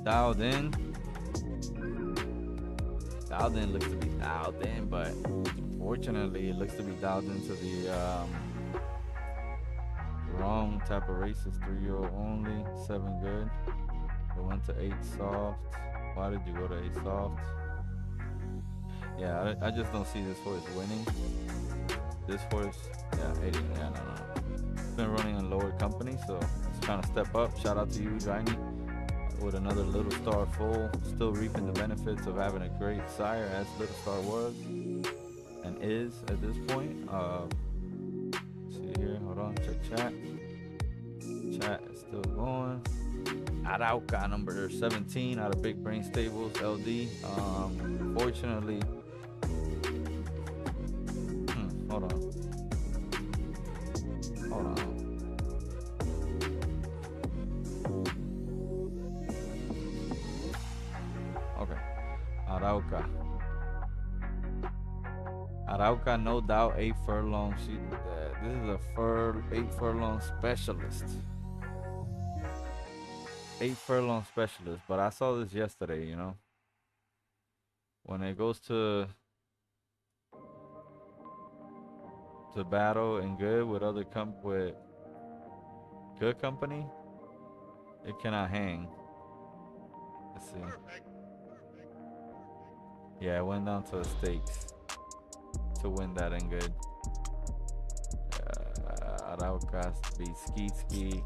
Dialed in looks to be dialed in, but unfortunately it looks to be dialed into the wrong type of races. 3-year-old only, 7 good. We went to 8 soft. Why did you go to 8 soft? Yeah, I just don't see this horse winning. This horse, yeah, 80, yeah, no. It's been running in lower company, so it's trying to step up. Shout out to you, Johnny, with another Little Star full, still reaping the benefits of having a great sire, as Little Star was and is at this point. See here, hold on, check chat. Chat is still going. Arauca, number 17, out of Big Brain Stables, LD. Fortunately, hold on. Arauca, no doubt, 8 furlong. This is a 8 furlong specialist. 8 furlong specialist. But I saw this yesterday, you know. When it goes to battle and good with with good company, it cannot hang. Let's see. Yeah, it went down to the stakes to win that in good. Arauca beat Ski.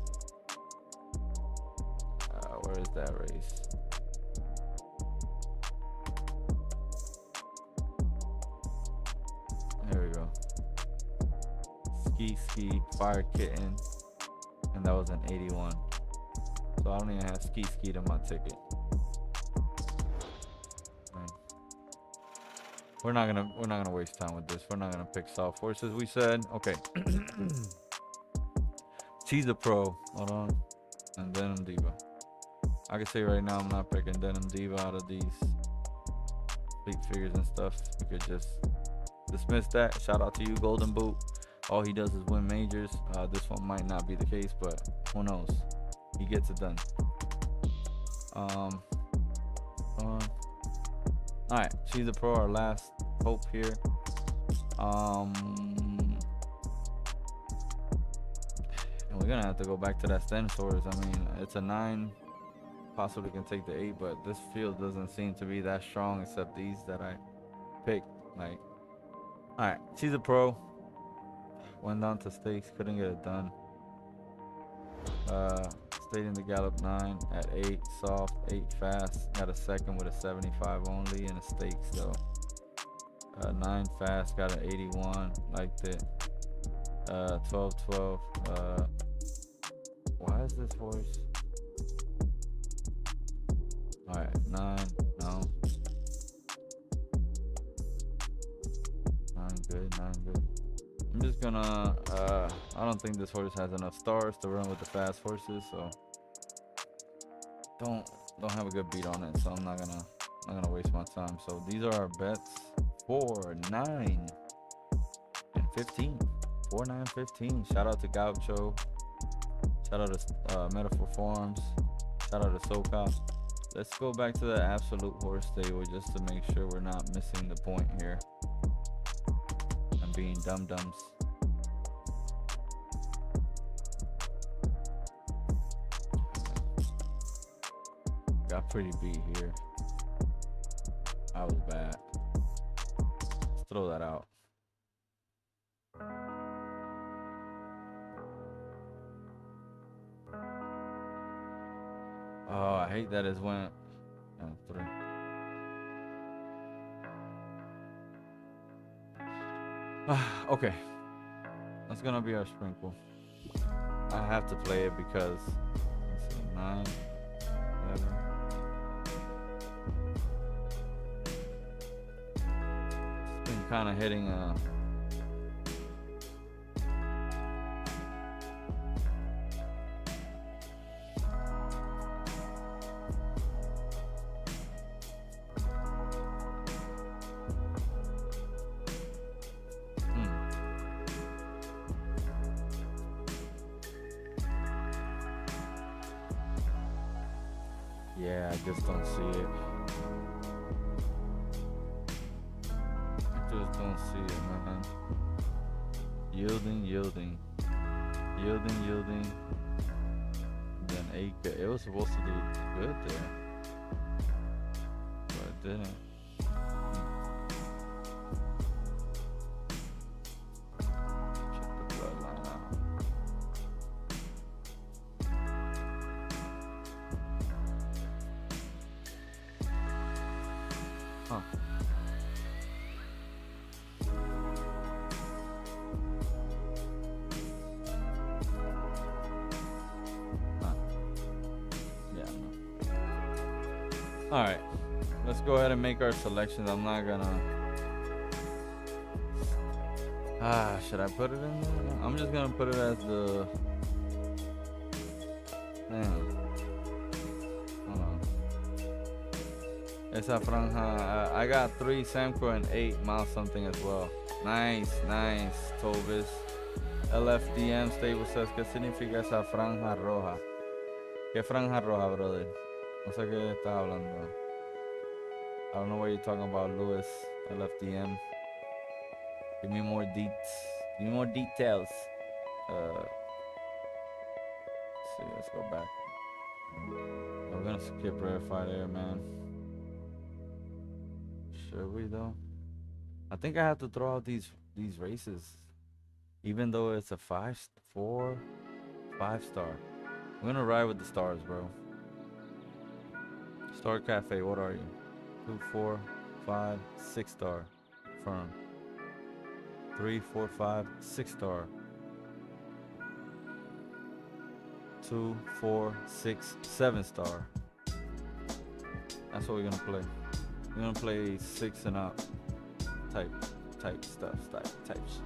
Where is that race? There we go. Ski, Fire Kitten, and that was an 81. So I don't even have Ski to my ticket. Man. We're not gonna waste time with this. We're not gonna pick soft horses. We said okay. She's a pro. Hold on, and Denim Diva. I can say right now I'm not picking Denim Diva out of these big figures and stuff. We could just dismiss that. Shout out to you, Golden Boot. All he does is win majors. This one might not be the case, but who knows? He gets it done. All right, she's a pro. Our last hope here. And we're gonna have to go back to that Stenosaurus. I mean, it's a 9. Possibly can take the 8, but this field doesn't seem to be that strong except these that I picked. Like, all right, she's a pro. Went down to stakes, couldn't get it done. Stayed in the Gallop 9 at 8 soft, 8 fast. Got a second with a 75 only and a stakes though. 9 fast, got an 81, liked it. 12. Why is this horse? All right, 9, no. 9 good. I'm just gonna, I don't think this horse has enough stars to run with the fast horses, so don't have a good beat on it, so I'm not gonna waste my time. So these are our bets for 9 and 15. 4, 9, 15. Shout out to Gaucho. Shout out to Metaphor Farms. Shout out to SoCop. Let's go back to the absolute horse stable just to make sure we're not missing the point here and being dum-dums. Got pretty beat here. I was bad. Let's throw that out. Oh, I hate that it went 3. Okay, that's gonna be our sprinkle. I have to play it because let's see, 9, 11. It's been kind of hitting yeah, I just don't see it. I just don't see it, man. Yielding. Then 8. It was supposed to do good there, but it didn't. Check the bloodline out. Huh. Yeah, no. All right, let's go ahead and make our selections. I'm not gonna should I put it in there? I'm just gonna put it as the damn. Hold on. Esa franja. I got 3 Samcro and 8 miles something as well. Nice, nice, Tovis. LFDM Stable says, ¿qué significa esa franja roja? ¿Qué franja roja, brother? No sé qué estás hablando. I don't know what you're talking about, Lewis. LFDM. Give me more deets. Give me more details. Let's see, let's go back. We're gonna skip rarefied air, man. Should we though? I think I have to throw out these races, even though it's a 5, 4, 5 star. I'm gonna ride with the stars, bro. Star Cafe, what are you? 2, 4, 5, 6 star. Firm. 3, 4, 5, 6 star. 2, 4, 6, 7 star. That's what we're gonna play. We're gonna play 6 and up. Type stuff. Types.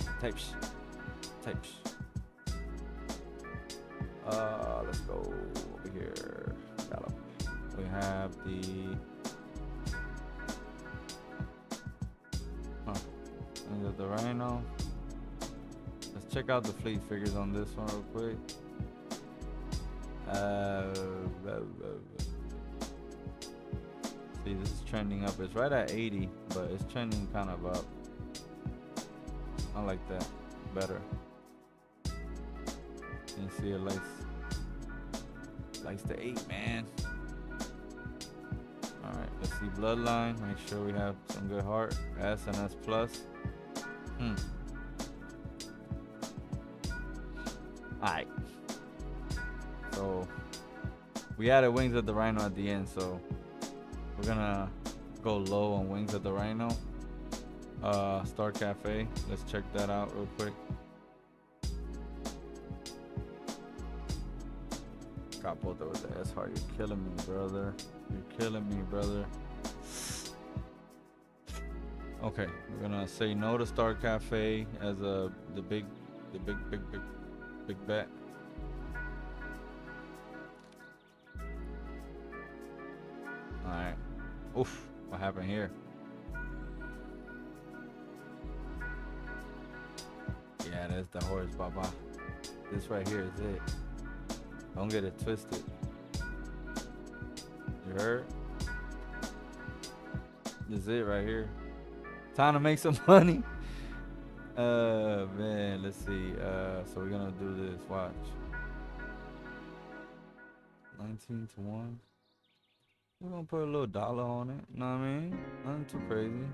Let's go over here. Got 'em. We have the. Is it the Rhino? Let's check out the fleet figures on this one real quick. See, this is trending up. It's right at 80, but it's trending kind of up. I like that better. You see it likes the 8, man. Alright, let's see Bloodline. Make sure we have some good heart. S and S plus. Alright. So we added Wings at the Rhino at the end, so we're gonna go low on Wings at the Rhino. Star Cafe. Let's check that out real quick. Got both of the S hard. You're killing me, brother. You're killing me, brother. Okay, we're gonna say no to Star Cafe as the big bet. All right. Oof. What happened here? Yeah, that's the horse, Baba. This right here is it. Don't get it twisted. You heard? This is it right here. Time to make some money. Man, let's see. So we're gonna do this. Watch. 19 to 1. We're gonna put a little dollar on it. Know what I mean? Nothing too crazy.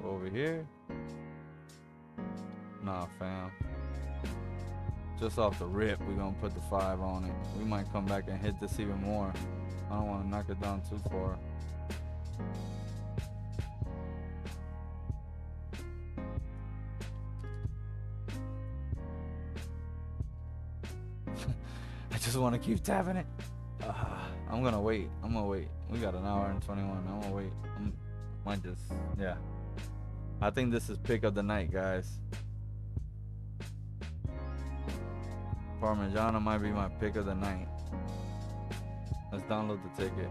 Over here. Nah, fam. Just off the rip, we're gonna put the 5 on it. We might come back and hit this even more. I don't want to knock it down too far. I just want to keep tapping it. I'm gonna wait. We got an hour and 21. I'm gonna wait. Might just, yeah. I think this is pick of the night, guys. Parmigiano might be my pick of the night. Let's download the ticket.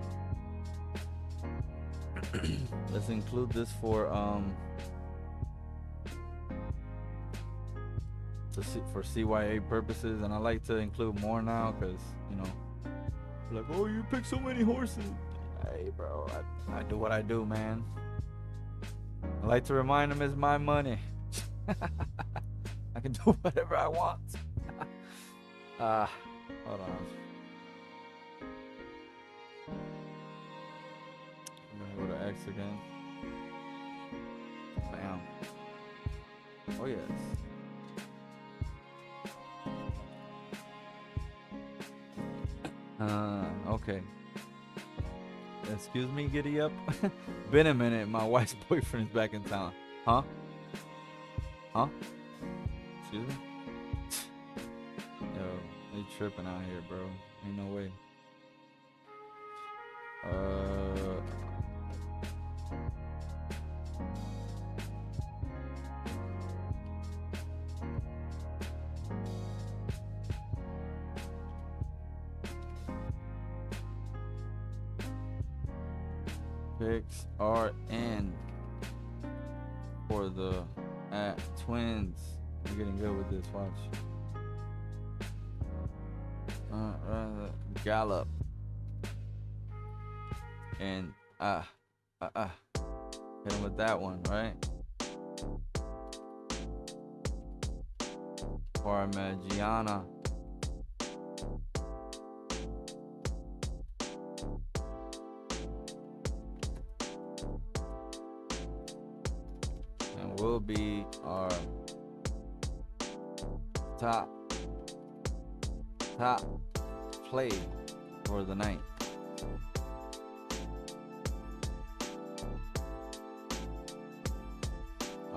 Let's include this for CYA purposes, and I like to include more now because, you know, like, oh, you pick so many horses. Hey, bro, I do what I do, man. I like to remind them it's my money. I can do whatever I want. Hold on. I'm gonna go to X again. Bam. Oh yes. Okay. Excuse me, giddy up. Been a minute. My wife's boyfriend's back in town. Huh? Excuse me? Yo, they tripping out here, bro. Ain't no way. Picks are in for the Twins. I'm getting good with this. Watch. Gallup. And hit him with that one, right? Parmigiana. And will be our top play for the night.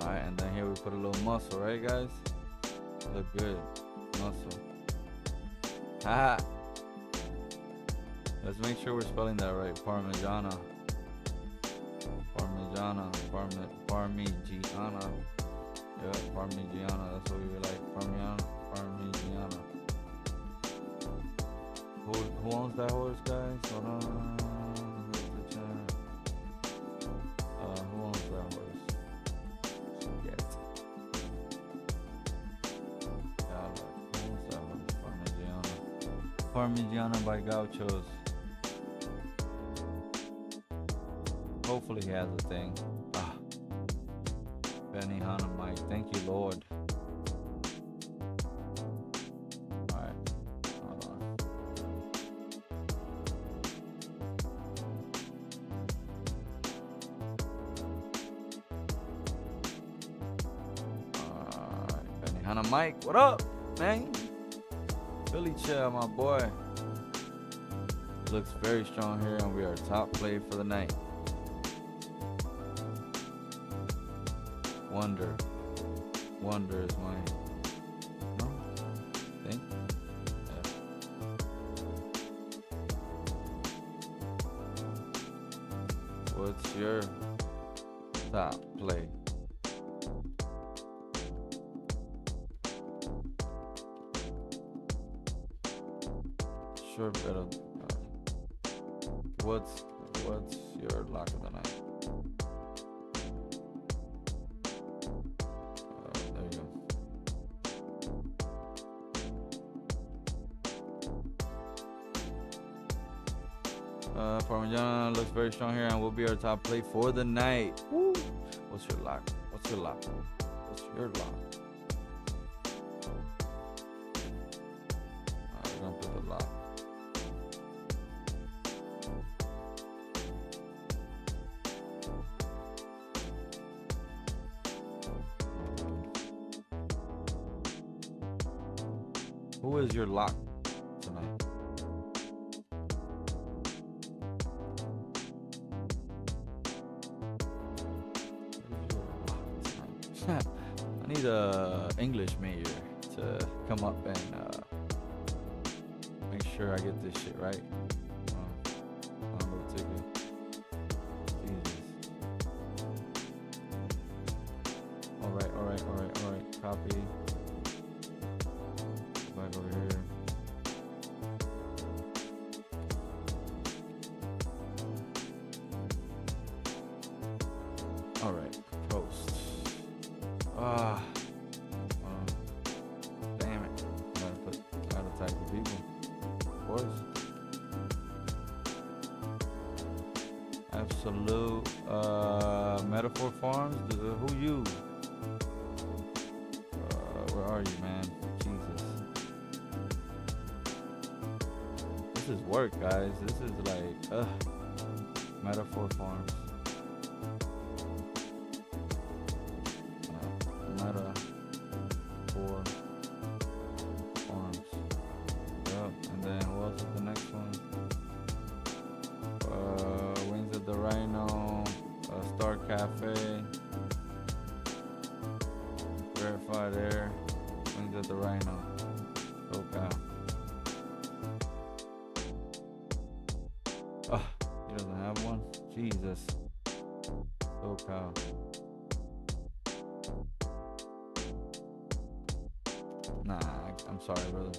Alright, and then here we put a little muscle, right guys? Look good. Muscle. Haha. Let's make sure we're spelling that right. Parmigiana. Parmigiana. Parmigiana. Yeah, Parmigiana. That's what we would like. Parmigiana. Who owns that horse, guys? Hold on. Who owns that horse? Shit. Yeah, who owns that horse? Parmigiana. Parmigiana by Gauchos. Hopefully he has a thing. Benny Hanna Mike. Thank you, Lord. Alright. Hold on. Alright. Benny Hanna Mike. What up, man? Philly chill, my boy. Looks very strong here, and we are top play for the night. Wonder is my thing. Yeah. What's your top play? Sure, better. What's your lock of the night? Parmigiana looks very strong here and will be our top play for the night. Woo. What's your lock? What's your lock? What's your lock? We're gonna put the lock. Who is your lock tonight? I need a English major to come up and make sure I get this shit right. Download ticket. Jesus. Alright. Copy. Back over here. Alright, post. Damn it. Gotta type of people. Of course. Absolute Metaphor Farms. Who you? Where are you, man? Jesus. This is work, guys. This is like Metaphor Farms. Metaphor Farms. Yep. And then what else is the next one? Wings at the Rhino, Star Cafe, Verified Air, Wings at the Rhino. Oh cow. He doesn't have one? Jesus. Oh cow. Nah, I'm sorry, brother.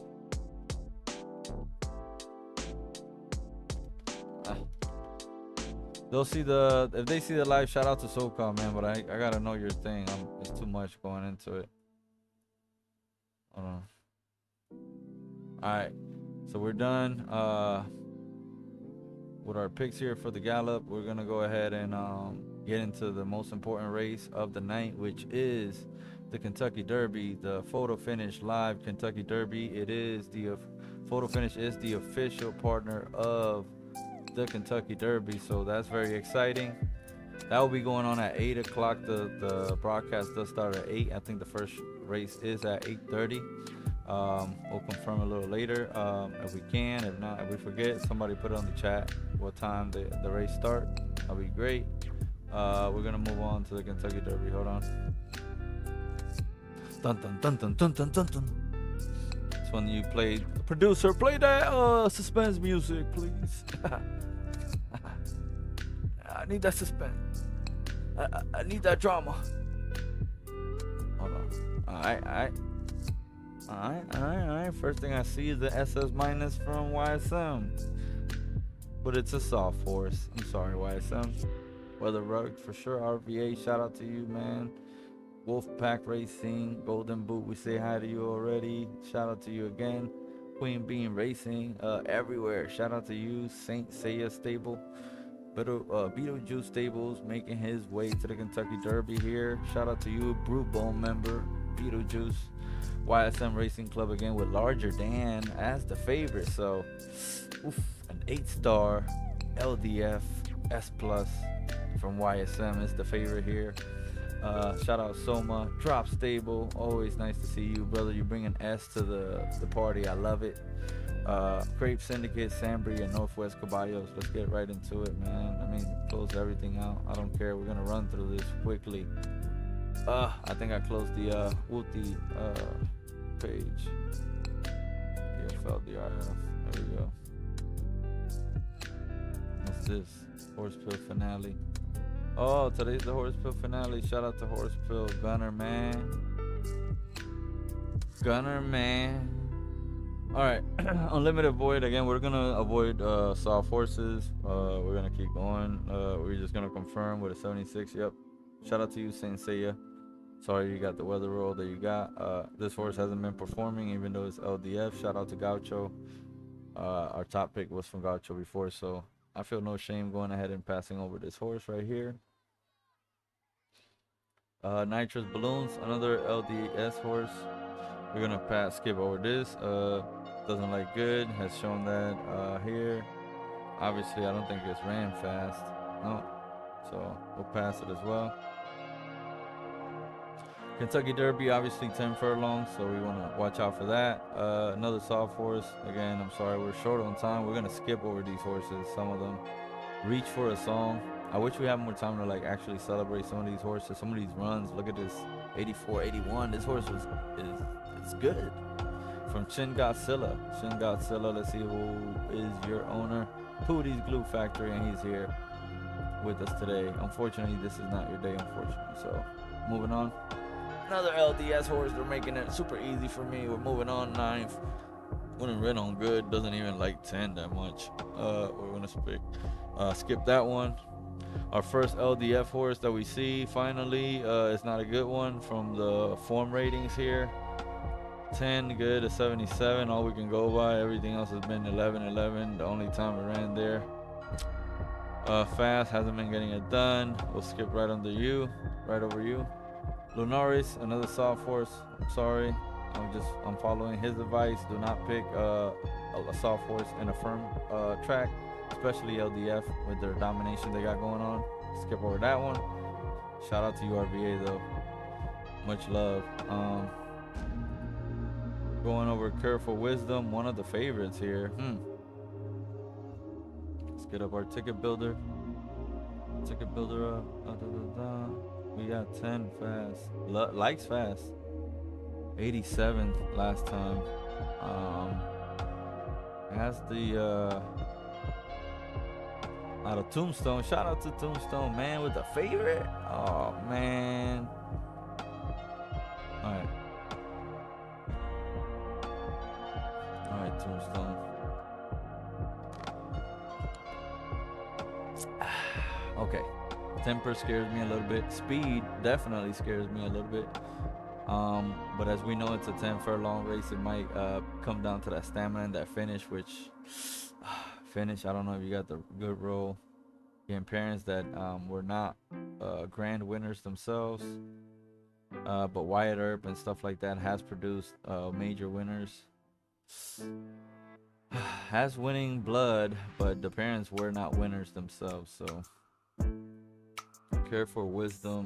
They'll see the if they see the live. Shout out to SoCal, man. But I gotta know your thing. It's too much going into it. Hold on. All right, so we're done with our picks here for the Gallup. We're gonna go ahead and get into the most important race of the night, which is the Kentucky Derby, the Photo Finish Live Kentucky Derby. It is the Photo Finish is the official partner of the Kentucky Derby, so that's very exciting. That will be going on at 8 o'clock. The broadcast does start at 8. I think the first race is at 8:30. We'll confirm a little later if we can. If not, if we forget, somebody put it on the chat what time the race start. That'll be great. We're gonna move on to the Kentucky Derby. Hold on. Dun dun dun dun dun dun dun dun. It's when you play. Producer, play that suspense music, please. I need that suspense. I need that drama. Hold on. Alright. First thing I see is the SS minus from YSM. But it's a soft force. I'm sorry, YSM. Weather Rug for sure. RVA, shout out to you, man. Wolfpack Racing, Golden Boot, we say hi to you already. Shout out to you again. Queen Bean Racing, everywhere. Shout out to you. Saint Seiya Stable. Beetlejuice Stables making his way to the Kentucky Derby here. Shout out to you, Brute Bone member, Beetlejuice. YSM Racing Club again with Larger Dan as the favorite. So, an 8-star LDF S Plus from YSM is the favorite here. Shout out Soma, Drop Stable. Always nice to see you, brother. You bring an S to the party. I love it. Crepe Syndicate, Sambry, and Northwest Caballos. Let's get right into it, man. I mean, close everything out. I don't care. We're gonna run through this quickly. I think I closed the Wooty page. PFL DRF. There we go. What's this? Horsepill finale. Oh, today's the Horsepill finale. Shout out to Horsepill. Gunner man. Alright. Unlimited Void. Again, we're gonna avoid soft horses. We're gonna keep going. We're just gonna confirm with a 76. Yep. Shout out to you, Saint Seiya. Sorry you got the weather roll that you got. This horse hasn't been performing even though it's LDF. Shout out to Gaucho. Our top pick was from Gaucho before, so I feel no shame going ahead and passing over this horse right here. Nitrous Balloons, another LDS horse. We're gonna skip over this. Doesn't like good, has shown that here. Obviously, I don't think it's ran fast. No, so we'll pass it as well. Kentucky Derby, obviously 10 furlongs, so we want to watch out for that. Another soft horse. Again, I'm sorry, we're short on time. We're gonna skip over these horses. Some of them. Reach for a Song. I wish we had more time to like actually celebrate some of these horses, some of these runs. Look at this, 84, 81. This horse is good. From Chin Godzilla. Let's see who is your owner. Pootie's Glue Factory, and he's here with us today. Unfortunately, this is not your day, unfortunately. So, moving on. Another LDS horse. They're making it super easy for me. We're moving on. 9th. Wouldn't run on good. Doesn't even like 10 that much. We're gonna skip that one. Our first LDF horse that we see finally is not a good one from the form ratings here. 10 good, a 77, all we can go by. Everything else has been 11. The only time we ran there. Fast hasn't been getting it done. We'll skip right over you. Lunaris, another soft horse. I'm sorry, I'm following his advice. Do not pick a soft horse in a firm track, especially LDF with their domination they got going on. Skip over that one. Shout out to you, RVA, though. Much love. Going over Careful Wisdom, one of the favorites here. Let's get up our ticket builder. Ticket builder up. We got 10 fast. Likes fast. 87 last time. Has the out of Tombstone. Shout out to Tombstone, man, with the favorite. Oh man. Alright, Tombstone. Okay. Temper scares me a little bit. Speed definitely scares me a little bit. But as we know, it's a 10 furlong race. It might come down to that stamina and that finish, which finish, I don't know if you got the good role. Getting parents that were not grand winners themselves. But Wyatt Earp and stuff like that has produced major winners. Has winning blood, but the parents were not winners themselves. So, Care for Wisdom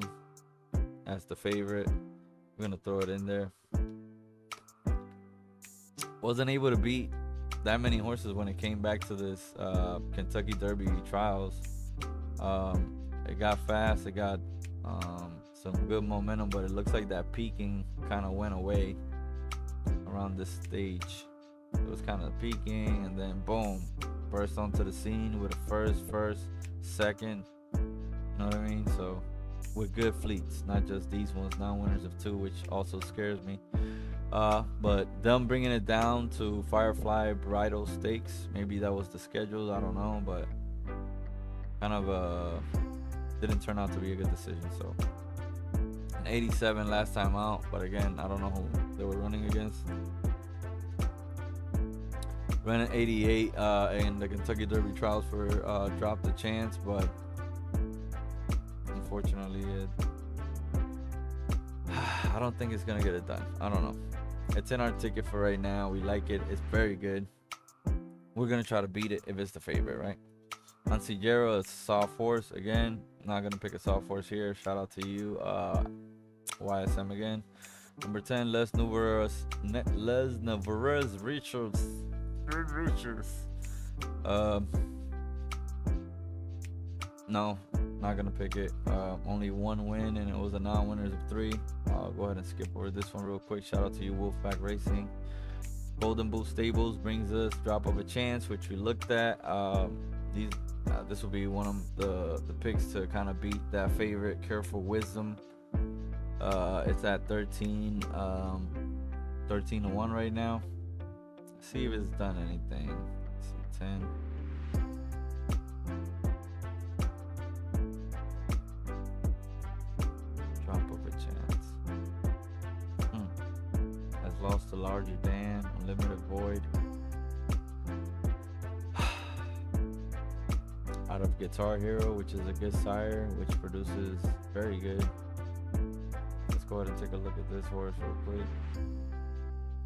as the favorite. We're gonna throw it in there. Wasn't able to beat that many horses when it came back to this Kentucky Derby trials. It got fast. It got some good momentum, but it looks like that peaking kind of went away around this stage. It was kind of peaking, and then boom, burst onto the scene with a first, second. You know what I mean? So with good fleets, not just these ones, non-winners of 2, which also scares me. But them bringing it down to Firefly Bridal Stakes, maybe that was the schedule, I don't know, but kind of didn't turn out to be a good decision. So an 87 last time out, but again, I don't know who they were running against. Ran an 88 in the Kentucky Derby trials for Drop the Chance, but unfortunately I don't think it's gonna get it done. I don't know. It's in our ticket for right now. We like it. It's very good. We're gonna try to beat it if it's the favorite, right? Ansillero is soft horse again. Not gonna pick a soft horse here. Shout out to you, YSM again. Number 10, Les Navarez Richards. No, not gonna pick it. Only one win, and it was a non-winners of 3. I'll go ahead and skip over this one real quick. Shout out to you, Wolfpack Racing. Golden Boot Stables brings us Drop of a Chance, which we looked at. This will be one of the picks to kind of beat that favorite, Careful Wisdom. It's at 13 to 1 right now. Let's see if it's done anything. Let's see, 10. Drop of a Chance. Has lost to Larger Dan, Unlimited Void. Out of Guitar Hero, which is a good sire, which produces very good. Let's go ahead and take a look at this horse real quick.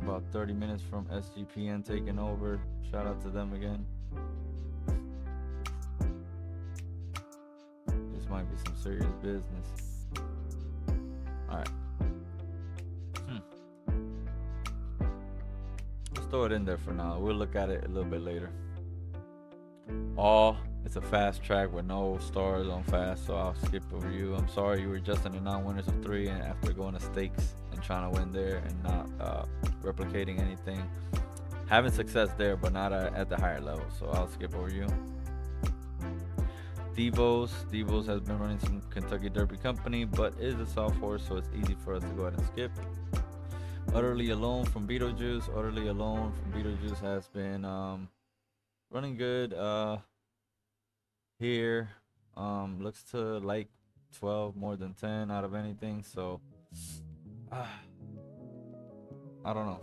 About 30 minutes from SGPN taking over. Shout out to them again. This might be some serious business. Alright. Let's throw it in there for now. We'll look at it a little bit later. It's a fast track with no stars on fast, so I'll skip over you. I'm sorry you were just in the non-winners of 3, and after going to stakes and trying to win there and not replicating anything, having success there but not at the higher level, so I'll skip over you. Devos has been running some Kentucky Derby company, but is a soft horse, so it's easy for us to go ahead and skip. Utterly Alone from Beetlejuice. Utterly Alone from Beetlejuice has been running good here. Looks to like 12 more than 10 out of anything, so I don't know.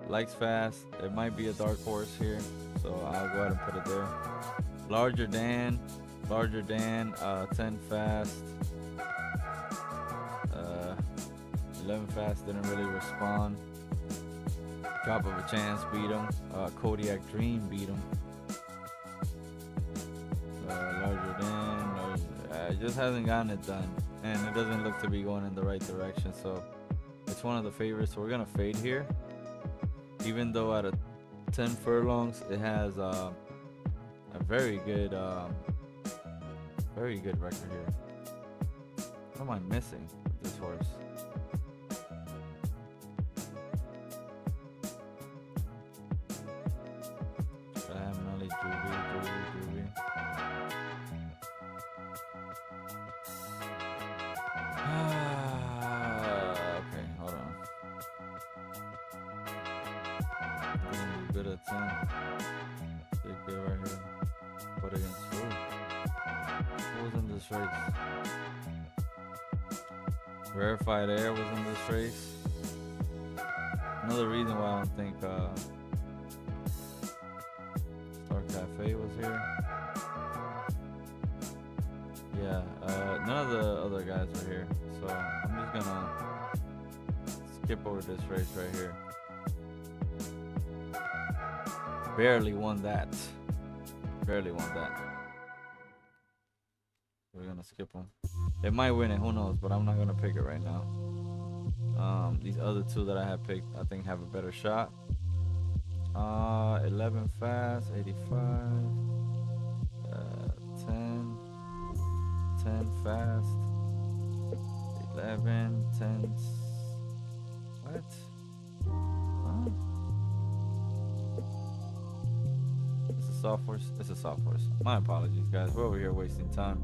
Likes fast. It might be a dark horse here, so I'll go ahead and put it there. Larger Dan, 10 fast, 11 fast, didn't really respond. Drop of a Chance beat him. Kodiak Dream beat him. Larger Dan, it just hasn't gotten it done, and it doesn't look to be going in the right direction, so it's one of the favorites, so we're gonna fade here. Even though at a 10 furlongs it has a very good record here. What am I missing with this horse? Okay, hold on. I'm gonna do good at 10. Big good right here. Put against who? this race. Rarefied Air was in this race. Another reason why I don't think Star Cafe was here. Yeah, none of the other guys are here, so I'm just gonna skip over this race right here. Barely won that. Barely won that. We're gonna skip them. They might win it, who knows, but I'm not gonna pick it right now. These other two that I have picked, I think have a better shot. 11 fast, 85, 10 fast, 11, 10. What? Huh? It's a soft horse. It's a soft horse. My apologies, guys. We're over here wasting time.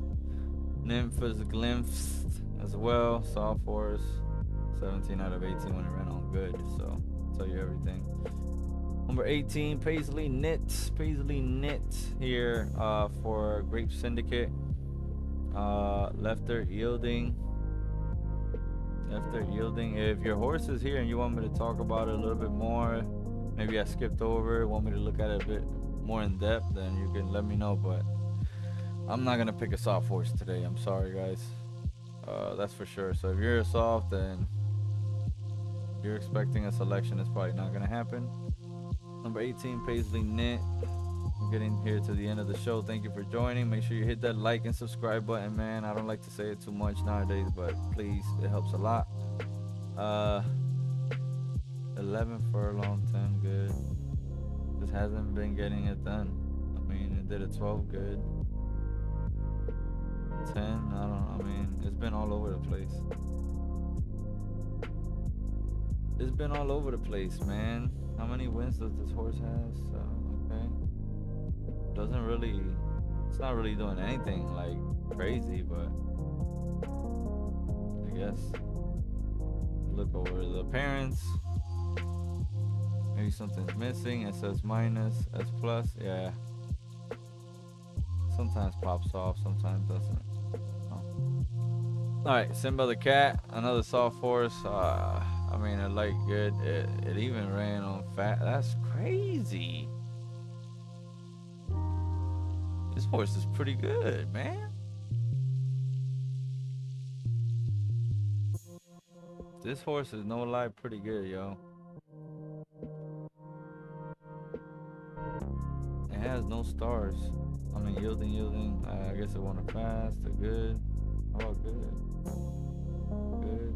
Nymphs Glimpse as well. Soft horse. 17 out of 18 when it ran on good. So, I'll tell you everything. Number 18, Paisley Knit. Paisley Knit here for Grape Syndicate. Lefter Yielding. Lefter Yielding. If your horse is here and you want me to talk about it a little bit more, maybe I skipped over, want me to look at it a bit more in depth, then you can let me know. But I'm not going to pick a soft horse today. I'm sorry, guys. That's for sure. So if you're a soft and you're expecting a selection, it's probably not going to happen. Number 18, Paisley Knit. We're getting here to the end of the show. Thank you for joining. Make sure you hit that like and subscribe button, man. I don't like to say it too much nowadays, but please, it helps a lot. 11 furlong, 10 good. Just hasn't been getting it done. I mean, it did a 12 good. 10, I mean, it's been all over the place. It's been all over the place, man. How many wins does this horse have? So, okay. Doesn't really, it's not really doing anything like crazy, but I guess. Look over the parents. Maybe something's missing. It says minus, S plus, yeah. Sometimes pops off, sometimes doesn't. Oh. Alright, Simba the Cat, another soft horse. I mean, it like good. It even ran on fat. That's crazy. This horse is pretty good, man. This horse is no lie pretty good, yo. It has no stars. I mean, yielding. I guess it won a fast, a good. How about good? Good.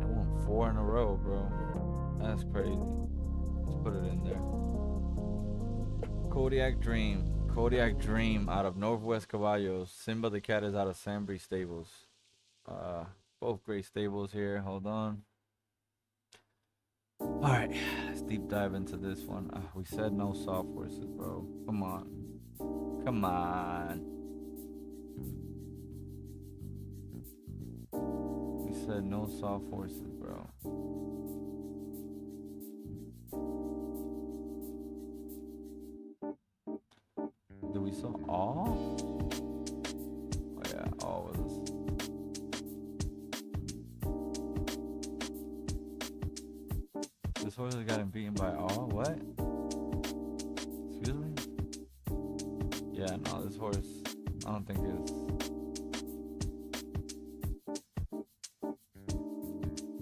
It won 4 in a row, bro. That's crazy. Let's put it in there. Kodiak Dream out of Northwest Caballos. Simba the Cat is out of Sambry Stables. Both great stables here. Hold on. Alright, let's deep dive into this one. We said no soft horses, bro. Come on. Come on. We said no soft horses, bro. Do we saw all? Oh yeah, all was. This horse has gotten beaten by all? What? Excuse me? Yeah, no, this horse, I don't think is.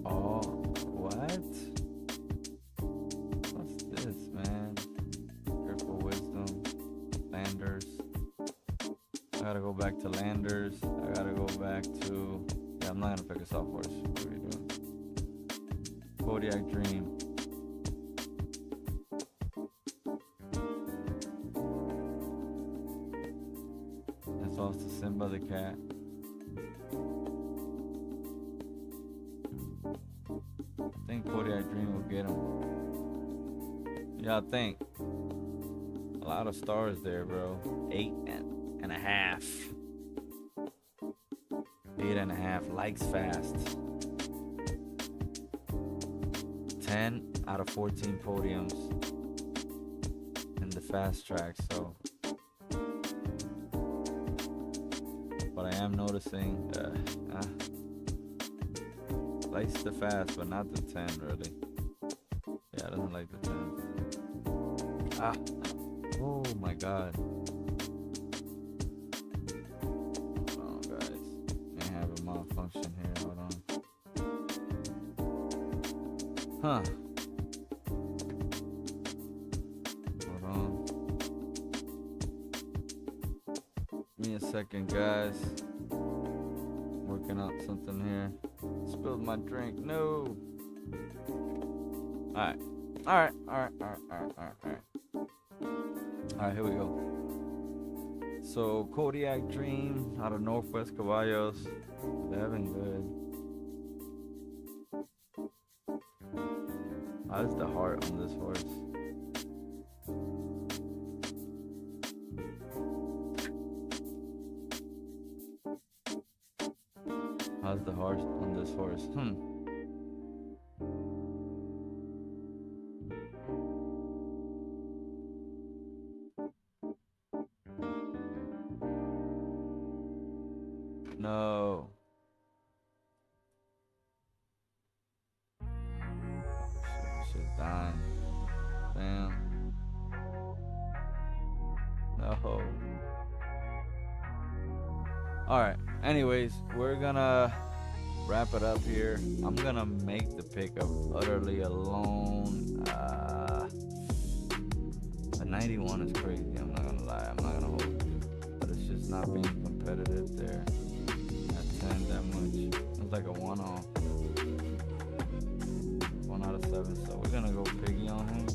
Oh, what? What's this, man? Careful Wisdom. Landers. I gotta go back to Landers. I gotta go back to. Yeah, I'm not gonna pick a soft horse. What are we doing? Kodiak Dream. That's also Simba the Cat. I think Kodiak Dream will get him. Yeah, I think. A lot of stars there, bro. 8.5. 8.5. Likes fast. 10 out of 14 podiums in the fast track. So am noticing likes the fast, but not the 10 really. Yeah, I doesn't like the 10. Ah, oh my god. Oh guys, may have a malfunction here. Hold on. Huh. Hold on. Give me a second, guys. Working out something here. Spilled my drink. No. Alright. Alright. Alright, here we go. So, Kodiak Dream out of Northwest Caballos. They're having good. How's the heart on this horse? How's the heart on this horse? No. Shit dying. Damn. No. Alright. Anyways, we're gonna wrap it up here. I'm gonna make the pick of Utterly Alone. A 91 is crazy. I'm not gonna lie. I'm not gonna hold you. But it's just not being competitive there. At 10 that much. It's like a 1 off. 1 out of 7. So we're gonna go piggy on him.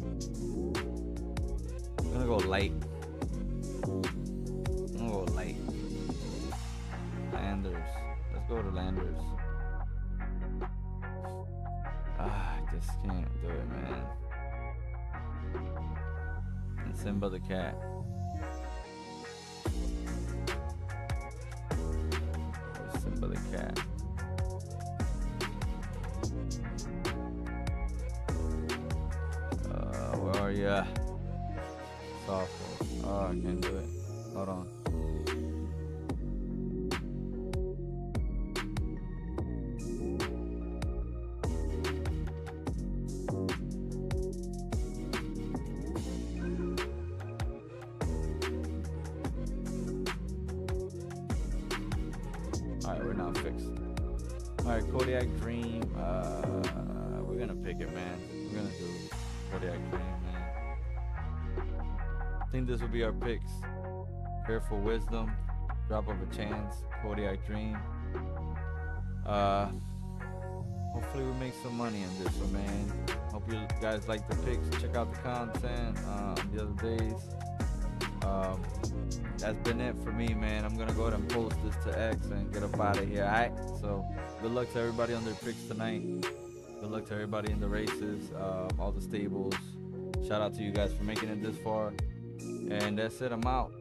We're gonna go light. I'm gonna go light. Landers. Let's go to Landers. I just can't do it, man. And Simba the cat. Where's Simba the cat? Where are ya? Softball. Oh, I can't do it. Hold on. Alright, we're now fixed. Alright, Kodiak Dream. We're gonna pick it, man. We're gonna do Kodiak Dream, man. I think this will be our picks. Fearful Wisdom, Drop of a Chance, Kodiak Dream. Hopefully we make some money in this one, man. Hope you guys like the picks. Check out the content the other days. That's been it for me, man. I'm gonna go ahead and post this to X and get up out of here. Alright, so good luck to everybody on their picks tonight. Good luck to everybody in the races, all the stables. Shout out to you guys for making it this far. And that's it. I'm out.